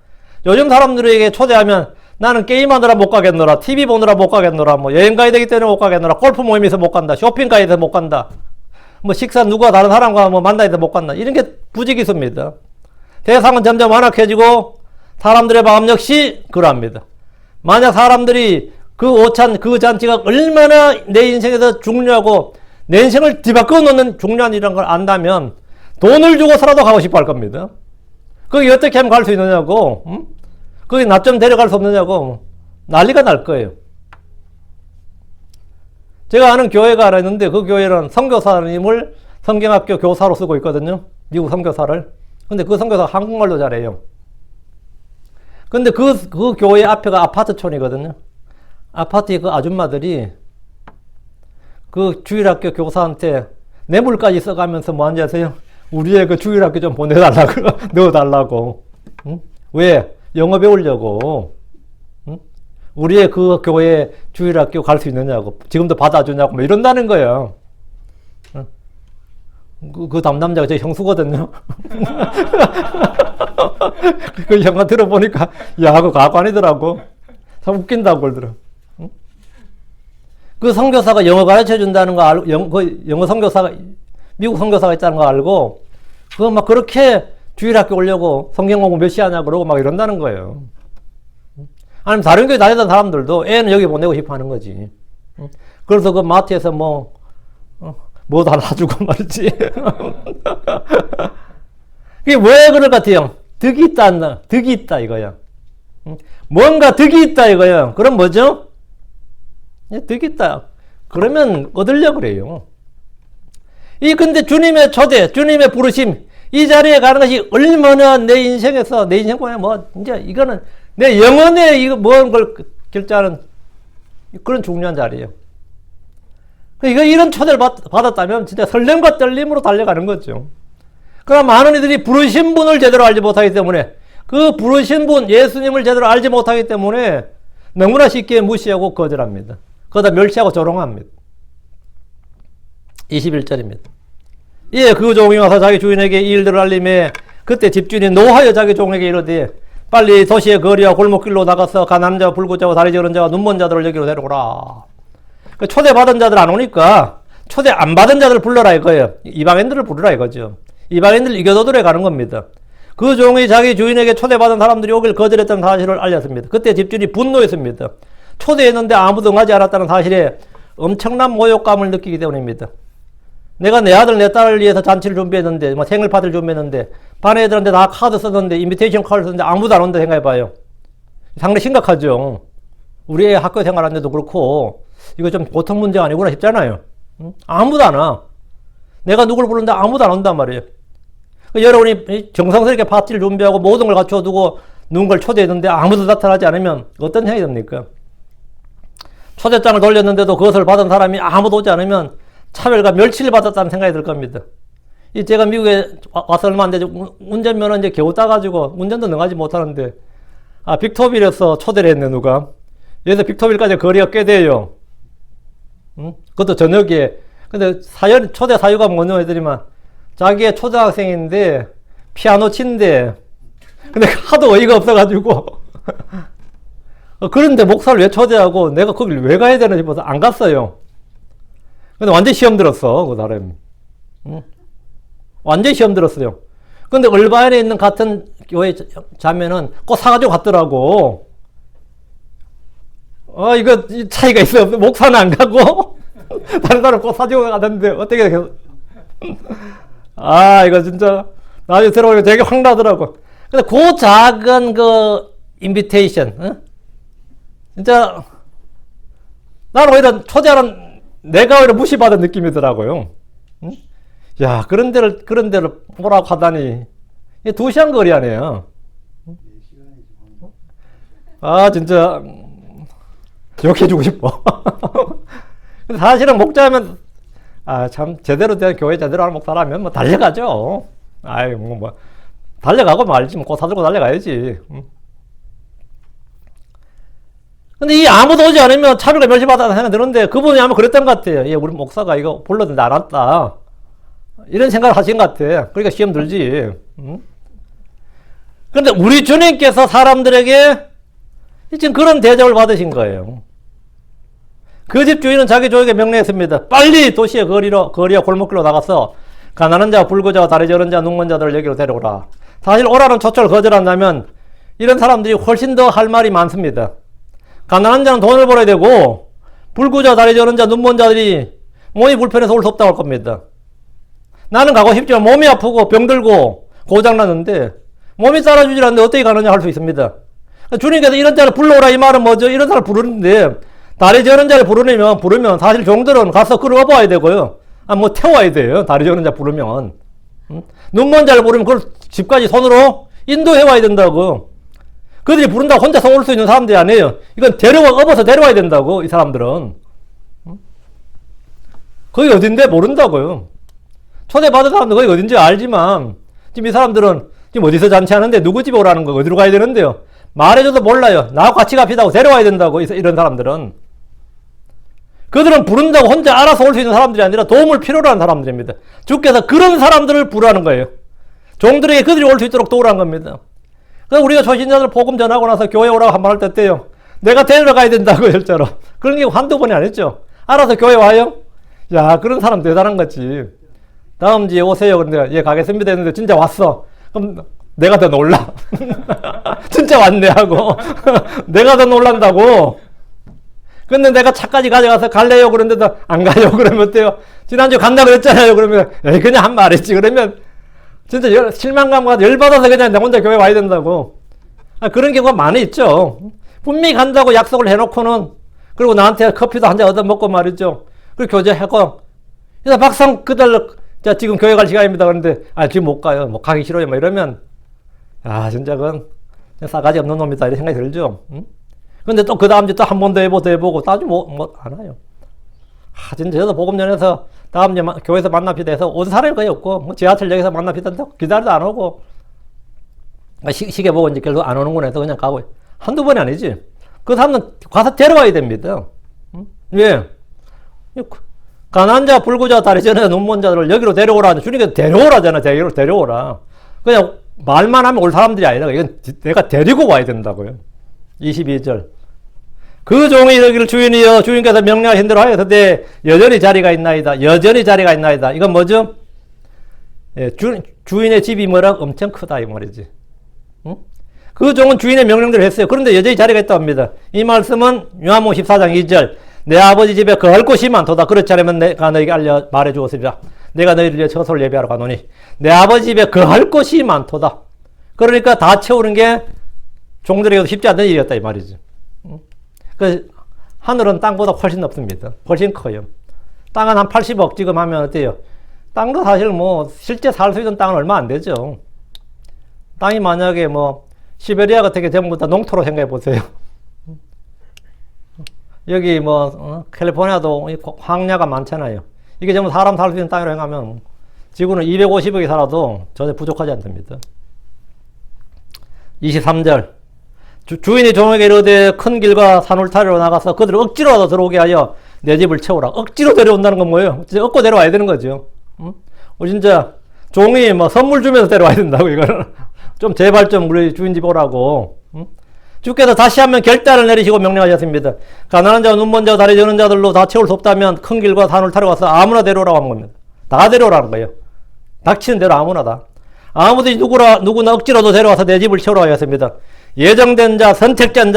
요즘 사람들에게 초대하면 나는 게임하느라 못 가겠노라. TV 보느라 못 가겠노라. 여행 가야 되기 때문에 못 가겠노라. 골프 모임에서 못 간다. 쇼핑 가야 돼서 못 간다. 식사 누가 다른 사람과 만나야 돼서 못 간다. 이런 게 부지기수입니다. 대상은 점점 완악해지고 사람들의 마음 역시 그러합니다. 만약 사람들이 그 오찬, 그 잔치가 얼마나 내 인생에서 중요하고 내 인생을 뒤바꿔 놓는 중요한 일이라는 걸 안다면 돈을 주고서라도 가고 싶어 할 겁니다. 거기 어떻게 하면 갈 수 있느냐고, 거기 나 좀 데려갈 수 없느냐고 난리가 날 거예요. 제가 아는 교회가 하나 있는데 그 교회는 선교사님을 성경학교 교사로 쓰고 있거든요. 미국 선교사를. 근데 그 선교사가 한국말도 잘해요. 근데 그 교회 앞에가 아파트촌이거든요. 아파트의 그 아줌마들이 그 주일학교 교사한테 뇌물까지 써가면서 뭐 앉아서요. 우리의 그 주일학교 좀 보내달라고, 넣어달라고. 응? 왜? 영어 배우려고. 응? 우리의 그 교회 주일학교 갈 수 있느냐고. 지금도 받아주냐고. 뭐 이런다는 거예요. 응? 그 담당자가 제 형수거든요. 그 형아 들어보니까, 야, 하고 가관이더라고. 참 웃긴다고 그러더라. 응? 그 선교사가 영어 가르쳐 준다는 거 알고, 그 영어 선교사가, 미국 선교사가 있다는 거 알고, 그거 막 그렇게 주일학교 오려고 성경 공부 몇 시 하냐고 그러고 막 이런다는 거예요. 아니면 다른 교회 다니던 사람들도 애는 여기 보내고 싶어 하는 거지. 그래서 그 마트에서 뭐도 하나 사주고 말이지. 그게 왜 그럴 것 같아요? 득이 있다 이거야. 뭔가 득이 있다 이거야. 그럼 뭐죠? 득이 있다. 그러면 얻으려고 그래요. 근데 주님의 초대, 주님의 부르심, 이 자리에 가는 것이 얼마나 내 인생에서, 내 인생보다 이제 이거는 내 영혼에 뭔 걸 결정하는 그런 중요한 자리예요. 이런 초대를 받았다면 진짜 설렘과 떨림으로 달려가는 거죠. 그럼 많은 이들이 부르신 분을 제대로 알지 못하기 때문에, 그 부르신 분, 예수님을 제대로 알지 못하기 때문에 너무나 쉽게 무시하고 거절합니다. 그러다 멸시하고 조롱합니다. 21절입니다. 예, 그 종이 와서 자기 주인에게 이 일들을 알림해 그때 집주인이 노하여 자기 종에게 이르되 빨리 도시의 거리와 골목길로 나가서 가난한 자와 불구자와 다리 저른 자와 눈먼 자들을 여기로 데려오라. 초대받은 자들 안 오니까 초대 안 받은 자들 불러라 이거예요. 이방인들을 부르라 이거죠. 이방인들 이겨도들에 가는 겁니다. 그 종이 자기 주인에게 초대받은 사람들이 오길 거절했다는 사실을 알렸습니다. 그때 집주인이 분노했습니다. 초대했는데 아무도 응하지 않았다는 사실에 엄청난 모욕감을 느끼기 때문입니다. 내가 내 아들 내 딸을 위해서 잔치를 준비했는데 뭐 생일 파티를 준비했는데 반 애들한테 다 카드 썼는데 인비테이션 카드 썼는데 아무도 안 온다 생각해봐요. 상당히 심각하죠. 우리 애 학교 생활하는데도 그렇고 이거 좀 보통 문제가 아니구나 싶잖아요. 응? 아무도 안 와. 내가 누굴 부르는데 아무도 안 온단 말이에요. 여러분이 정성스럽게 파티를 준비하고 모든 걸 갖춰두고 누군가를 초대했는데 아무도 나타나지 않으면 어떤 생각이 듭니까? 초대장을 돌렸는데도 그것을 받은 사람이 아무도 오지 않으면 차별과 멸치를 받았다는 생각이 들 겁니다. 제가 미국에 와서 얼마 안 되죠. 운전면허 이제 겨우 따가지고 운전도 능하지 못하는데 빅토빌에서 초대를 했네 누가. 여기서 빅토빌까지 거리가 꽤 돼요. 응? 그것도 저녁에. 근데 초대 사유가 뭐냐 했더니만 자기의 초등학생인데 피아노 친대. 근데 하도 어이가 없어가지고 그런데 목사를 왜 초대하고 내가 거길 왜 가야 되나 싶어서 안 갔어요. 근데 완전 시험 들었어 그 사람이. 응? 완전 시험 들었어요. 근데 얼바인에 있는 같은 교회 자매는 꼭 사가지고 갔더라고. 이거 차이가 있어요. 목사는 안 가고 다른 사람 꼭 사주고 가던데 어떻게 이거 진짜 나중에 들어보니까 되게 확 나더라고. 근데 그 작은 그 인비테이션, 어? 진짜 나는 오히려 초대하는 내가 오히려 무시받은 느낌이더라고요. 응? 야, 그런 데를 뭐라고 하다니. 2시간 거리 아니에요. 진짜 욕해주고 싶어. 근데 사실은 목자면 참 제대로 된 교회 제대로 하는 목사라면 뭐 달려가죠. 달려가고 말지 뭐 사들고 달려가야지. 근데 이 아무도 오지 않으면 차별과 멸시받았다는 생각이 드는데 그분이 아마 그랬던 것 같아요. 우리 목사가 이거 불렀는데 안 왔다. 이런 생각을 하신 것 같아. 그러니까 시험 들지. 그런데 우리 주님께서 사람들에게 지금 그런 대접을 받으신 거예요. 그 집 주인은 자기 종에게 명령했습니다. 빨리 도시의 거리와 골목길로 나가서 가난한 자, 불구자와 다리 저른 자, 눈먼 자들을 여기로 데려오라. 사실 오라는 초청을 거절한다면 이런 사람들이 훨씬 더 할 말이 많습니다. 가난한 자는 돈을 벌어야 되고 불구자, 다리 저른 자, 눈먼 자들이 몸이 불편해서 올 수 없다고 할 겁니다. 나는 가고 싶지만 몸이 아프고 병들고 고장났는데 몸이 따라주질 않는데 어떻게 가느냐 할 수 있습니다. 주님께서 이런 자를 불러오라 이 말은 뭐죠? 이런 사람을 부르는데 다리 저는 자를 부르면 사실 종들은 가서 끌어와야 되고요. 태워야 돼요. 다리 저는 자 부르면. 눈먼 자를 부르면 그걸 집까지 손으로 인도해 와야 된다고. 그들이 부른다고 혼자서 올 수 있는 사람들이 아니에요. 이건 업어서 데려와야 된다고, 이 사람들은. 거기 어딘데? 모른다고요. 초대받은 사람들 거기 어딘지 알지만, 지금 이 사람들은 지금 어디서 잔치하는데 누구 집에 오라는 거 어디로 가야 되는데요? 말해줘도 몰라요. 나하고 같이 갑시다 고 데려와야 된다고, 이런 사람들은. 그들은 부른다고 혼자 알아서 올 수 있는 사람들이 아니라 도움을 필요로 하는 사람들입니다. 주께서 그런 사람들을 부르는 거예요. 종들에게 그들이 올 수 있도록 도우라는 겁니다. 그래서 우리가 초신자들 복음 전하고 나서 교회 오라고 한 번 할 때 어때요? 내가 데리러 가야 된다고, 열자로. 그런 게 한두 번이 아니죠. 알아서 교회 와요? 야, 그런 사람 대단한 거지. 다음 주에 오세요. 근데 가겠습니다 했는데 진짜 왔어. 그럼 내가 더 놀라. 진짜 왔네 하고. 내가 더 놀란다고. 근데 내가 차까지 가져가서 갈래요? 그런데도 안 가요? 그러면 어때요? 지난주 간다 그랬잖아요. 그러면 그냥 한 말 했지. 그러면 진짜 실망감과 열받아서 그냥 나 혼자 교회 와야 된다고. 그런 경우가 많이 있죠. 분명히 간다고 약속을 해놓고는 그리고 나한테 커피도 한 잔 얻어먹고 말이죠. 그리고 교제하고 그래서 막상 그달 자 지금 교회 갈 시간입니다. 그런데 지금 못 가요. 뭐 가기 싫어요. 뭐 이러면 진짜 그건 싸가지 없는 놈이다 이런 생각이 들죠. 근데 또 그 다음 주에 또 한 번 더 해보고 따지면 안 와요. 진짜 저도 복음 전해서 다음 주에 교회에서 만납시다 해서 온 사람이 거의 없고, 지하철역에서 만납시다 해서 기다려도 안 오고, 시계 보고 이제 결국 안 오는구나 해서 그냥 가고, 한두 번이 아니지. 그 사람은 가서 데려와야 됩니다. 왜? 가난한 자, 불구자, 다리 저는 눈먼 자들을 여기로 데려오라. 주님께서 데려오라잖아, 데려오라. 그냥 말만 하면 올 사람들이 아니라, 이건 내가 데리고 와야 된다고요. 22절. 그 종이 이르기를 주인이여 주인께서 명령하신 대로 하였으되 여전히 자리가 있나이다. 여전히 자리가 있나이다. 이건 뭐죠? 예, 주인의 집이 뭐라 엄청 크다 이 말이지. 응? 그 종은 주인의 명령대로 했어요. 그런데 여전히 자리가 있다고 합니다. 이 말씀은 요한복음 14장 2절 내 아버지 집에 거할 곳이 많도다. 그렇지 않으면 내가 너에게 말해 주었으리라. 내가 너희를 위해 처소를 예비하러 가노니 내 아버지 집에 거할 곳이 많도다. 그러니까 다 채우는 게 종들에게도 쉽지 않은 일이었다 이 말이지. 그 하늘은 땅보다 훨씬 높습니다. 훨씬 커요. 땅은 한 80억 지금 하면 어때요? 땅도 사실 뭐 실제 살 수 있는 땅은 얼마 안 되죠. 땅이 만약에 뭐 시베리아 같은 게 전부 다 농토로 생각해 보세요. 여기 뭐 캘리포니아도 황야가 많잖아요. 이게 전부 사람 살 수 있는 땅이라고 생각하면 지구는 250억이 살아도 전혀 부족하지 않습니다. 23절 주인이 종에게 이르되 큰 길과 산울타리로 나가서 그들을 억지로라도 들어오게 하여 내 집을 채우라. 억지로 데려온다는 건 뭐예요? 진짜 얻고 데려와야 되는 거죠. 진짜 종이 뭐 선물 주면서 데려와야 된다고 이거는. 좀 제발 좀 우리 주인 집 오라고. 주께서 다시 한번 결단을 내리시고 명령하셨습니다. 가난한 자와 눈먼 자와 다리 저는 자들로 다 채울 수 없다면 큰 길과 산을 타러 가서 아무나 데려오라고 한 겁니다. 다 데려오라는 거예요. 닥치는 대로 아무나 다. 아무든지 누구나 억지로도 데려와서 내 집을 채우라고 하였습니다. 예정된 자, 선택된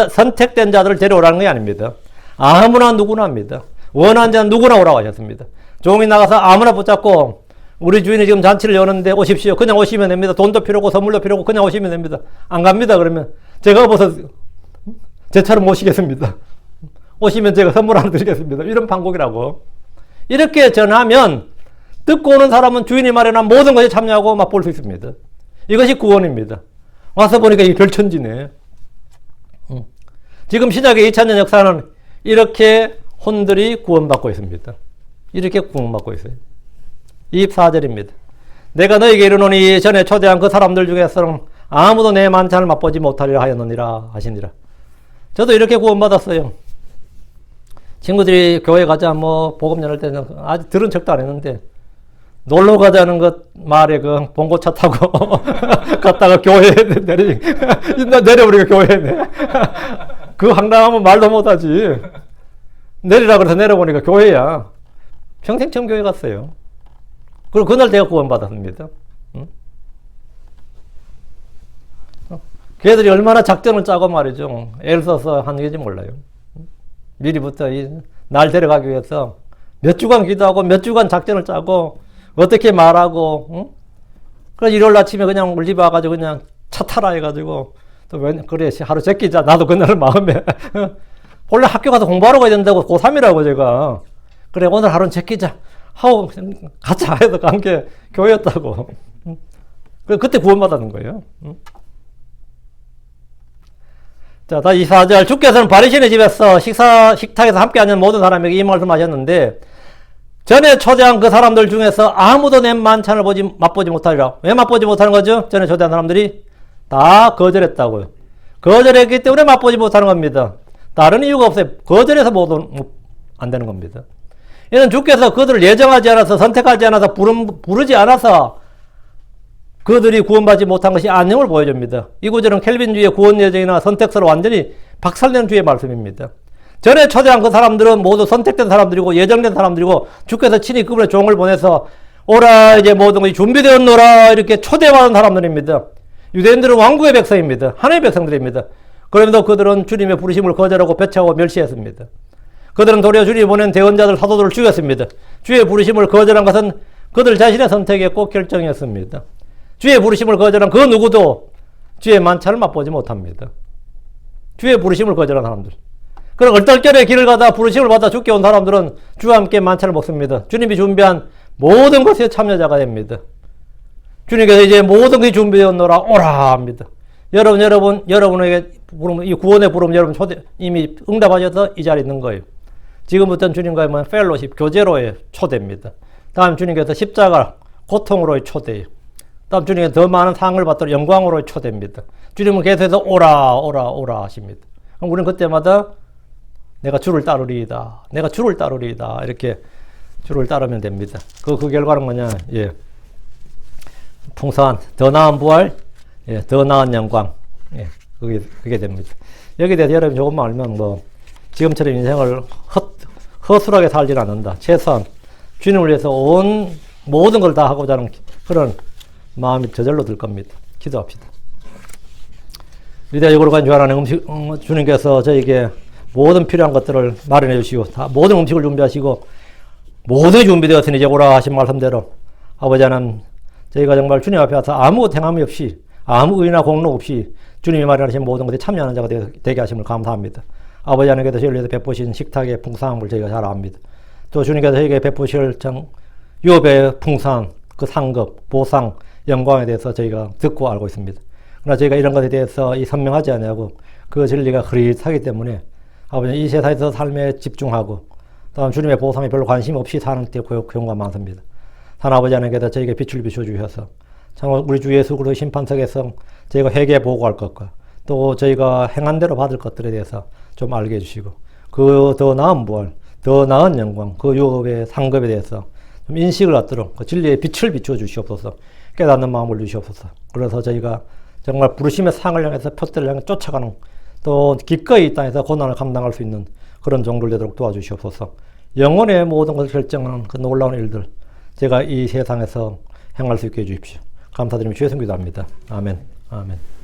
자들을 데려오라는 게 아닙니다. 아무나 누구나 합니다. 원하는 자는 누구나 오라고 하셨습니다. 종이 나가서 아무나 붙잡고 우리 주인이 지금 잔치를 여는데 오십시오. 그냥 오시면 됩니다. 돈도 필요 없고 선물도 필요 없고 그냥 오시면 됩니다. 안 갑니다. 그러면 제가 벌써 제 차로 모시겠습니다. 오시면 제가 선물 하나 드리겠습니다. 이런 방법이라고. 이렇게 전하면 듣고 오는 사람은 주인이 마련한 모든 것에 참여하고 맛볼 수 있습니다. 이것이 구원입니다. 와서 보니까 이게 별천지네. 지금 신약의 2000년 역사는 이렇게 혼들이 구원받고 있습니다. 이렇게 구원받고 있어요. 24절입니다. 내가 너에게 이르노니 전에 초대한 그 사람들 중에서는 아무도 내 만찬을 맛보지 못하리라 하였느니라 하시니라. 저도 이렇게 구원받았어요. 친구들이 교회 가자 뭐 복음 전할 때는 아직 들은 척도 안 했는데 놀러 가자는 것 말에 그 봉고차 타고 갔다가 교회에 내려버리고 교회에 그 황당하면 말도 못하지. 내리라 그래서 내려보니까 교회야. 평생 처음 교회 갔어요. 그리고 그날 제가 구원받았습니다. 걔들이 얼마나 작전을 짜고 말이죠. 애를 써서 하는 게지 몰라요. 미리부터 날 데려가기 위해서 몇 주간 기도하고 몇 주간 작전을 짜고 어떻게 말하고, 그래서 일요일 아침에 그냥 우리 집 와가지고 그냥 차 타라 해가지고 또 그래 하루 제끼자. 나도 그날 마음에 원래 학교 가서 공부하러 가야 된다고 고3이라고 제가 그래 오늘 하루는 제끼자 하고 가자 해서 간 게 교회였다고. 그때 구원받았는 거예요. 자, 다시 24절. 주께서는 바리새인의 집에서 식탁에서 함께 앉은 모든 사람에게 이 말씀하셨는데 전에 초대한 그 사람들 중에서 아무도 내 만찬을 맛보지 못하리라. 왜 맛보지 못하는 거죠? 전에 초대한 사람들이 다 거절했다고요. 거절했기 때문에 맛보지 못하는 겁니다. 다른 이유가 없어요. 거절해서 안 되는 겁니다. 이는 주께서 그들을 예정하지 않아서 선택하지 않아서 부르지 않아서 그들이 구원받지 못한 것이 아님을 보여줍니다. 이 구절은 켈빈주의의 구원 예정이나 선택서를 완전히 박살낸 주의 말씀입니다. 전에 초대한 그 사람들은 모두 선택된 사람들이고 예정된 사람들이고 주께서 친히 그분의 종을 보내서 오라 이제 모든 것이 준비되었노라 이렇게 초대받은 사람들입니다. 유대인들은 왕국의 백성입니다. 하나님의 백성들입니다. 그럼에도 그들은 주님의 부르심을 거절하고 배척하고 멸시했습니다. 그들은 도리어 주님이 보낸 대언자들 사도들을 죽였습니다. 주의 부르심을 거절한 것은 그들 자신의 선택이었고 결정이었습니다. 주의 부르심을 거절한 그 누구도 주의 만찬을 맛보지 못합니다. 주의 부르심을 거절한 사람들. 그럼 얼떨결에 길을 가다 부르심을 받아 죽게 온 사람들은 주와 함께 만찬을 먹습니다. 주님이 준비한 모든 것에 참여자가 됩니다. 주님께서 이제 모든 것이 준비되었노라 오라 합니다. 여러분에게 부르면, 이 구원의 부름 여러분 이미 응답하셔서 이 자리에 있는 거예요. 지금부터는 주님과의 펠로십, 교제로의 초대입니다. 다음 주님께서 십자가, 고통으로의 초대예요. 다음 주님께서 더 많은 상을 받도록 영광으로의 초대입니다. 주님은 계속해서 오라 하십니다. 그럼 우리는 그때마다 내가 주를 따르리이다. 내가 주를 따르리이다. 이렇게 주를 따르면 됩니다. 그 결과는 뭐냐? 예. 풍성한, 더 나은 부활, 예, 더 나은 영광. 예, 그게 됩니다. 여기에 대해서 여러분이 조금만 알면 지금처럼 인생을 허술하게 살지는 않는다. 최소한 주님을 위해서 모든 걸 다 하고자 하는 그런 마음이 저절로 들 겁니다. 기도합시다. 위대하고 거룩한 주 하나님, 주님께서 저에게 모든 필요한 것들을 마련해 주시고 모든 음식을 준비하시고 모든 준비되었으니 이제 오라 하신 말씀대로 아버지 하나님, 저희가 정말 주님 앞에 와서 아무 행함이 없이 아무 의나 공로 없이 주님이 마련하신 모든 것에 참여하는 자가 되게 하심을 감사합니다. 아버지 하나님께서 저희를 위해서 베푸신 식탁의 풍성함을 저희가 잘 압니다. 또 주님께서 저희에게 베푸실 유업의 풍성한 그 상급, 보상, 영광에 대해서 저희가 듣고 알고 있습니다. 그러나 저희가 이런 것에 대해서 선명하지 않냐고 그 진리가 흐릿하기 때문에 아버지 이 세상에서 삶에 집중하고 다음 주님의 보상에 별로 관심 없이 사는 때 경우가 많습니다. 하나님 아버지 하나님께서 저에게 빛을 비춰주셔서 정말 우리 주 예수 그리스도 심판석에서 저희가 회개 보고할 것과 또 저희가 행한 대로 받을 것들에 대해서 좀 알게 해주시고 그 더 나은 부활, 더 나은 영광, 그 유업의 상급에 대해서 좀 인식을 갖도록 그 진리의 빛을 비춰 주시옵소서. 깨닫는 마음을 주시옵소서. 그래서 저희가 정말 부르심의 상을 향해서 표대를 향해 쫓아가는 또 기꺼이 이 땅에서 고난을 감당할 수 있는 그런 종들 되도록 도와주시옵소서. 영혼의 모든 것을 결정하는 그 놀라운 일들 제가 이 세상에서 행할 수 있게 해주십시오. 감사드리며 주의 성기도합니다. 아멘. 아멘.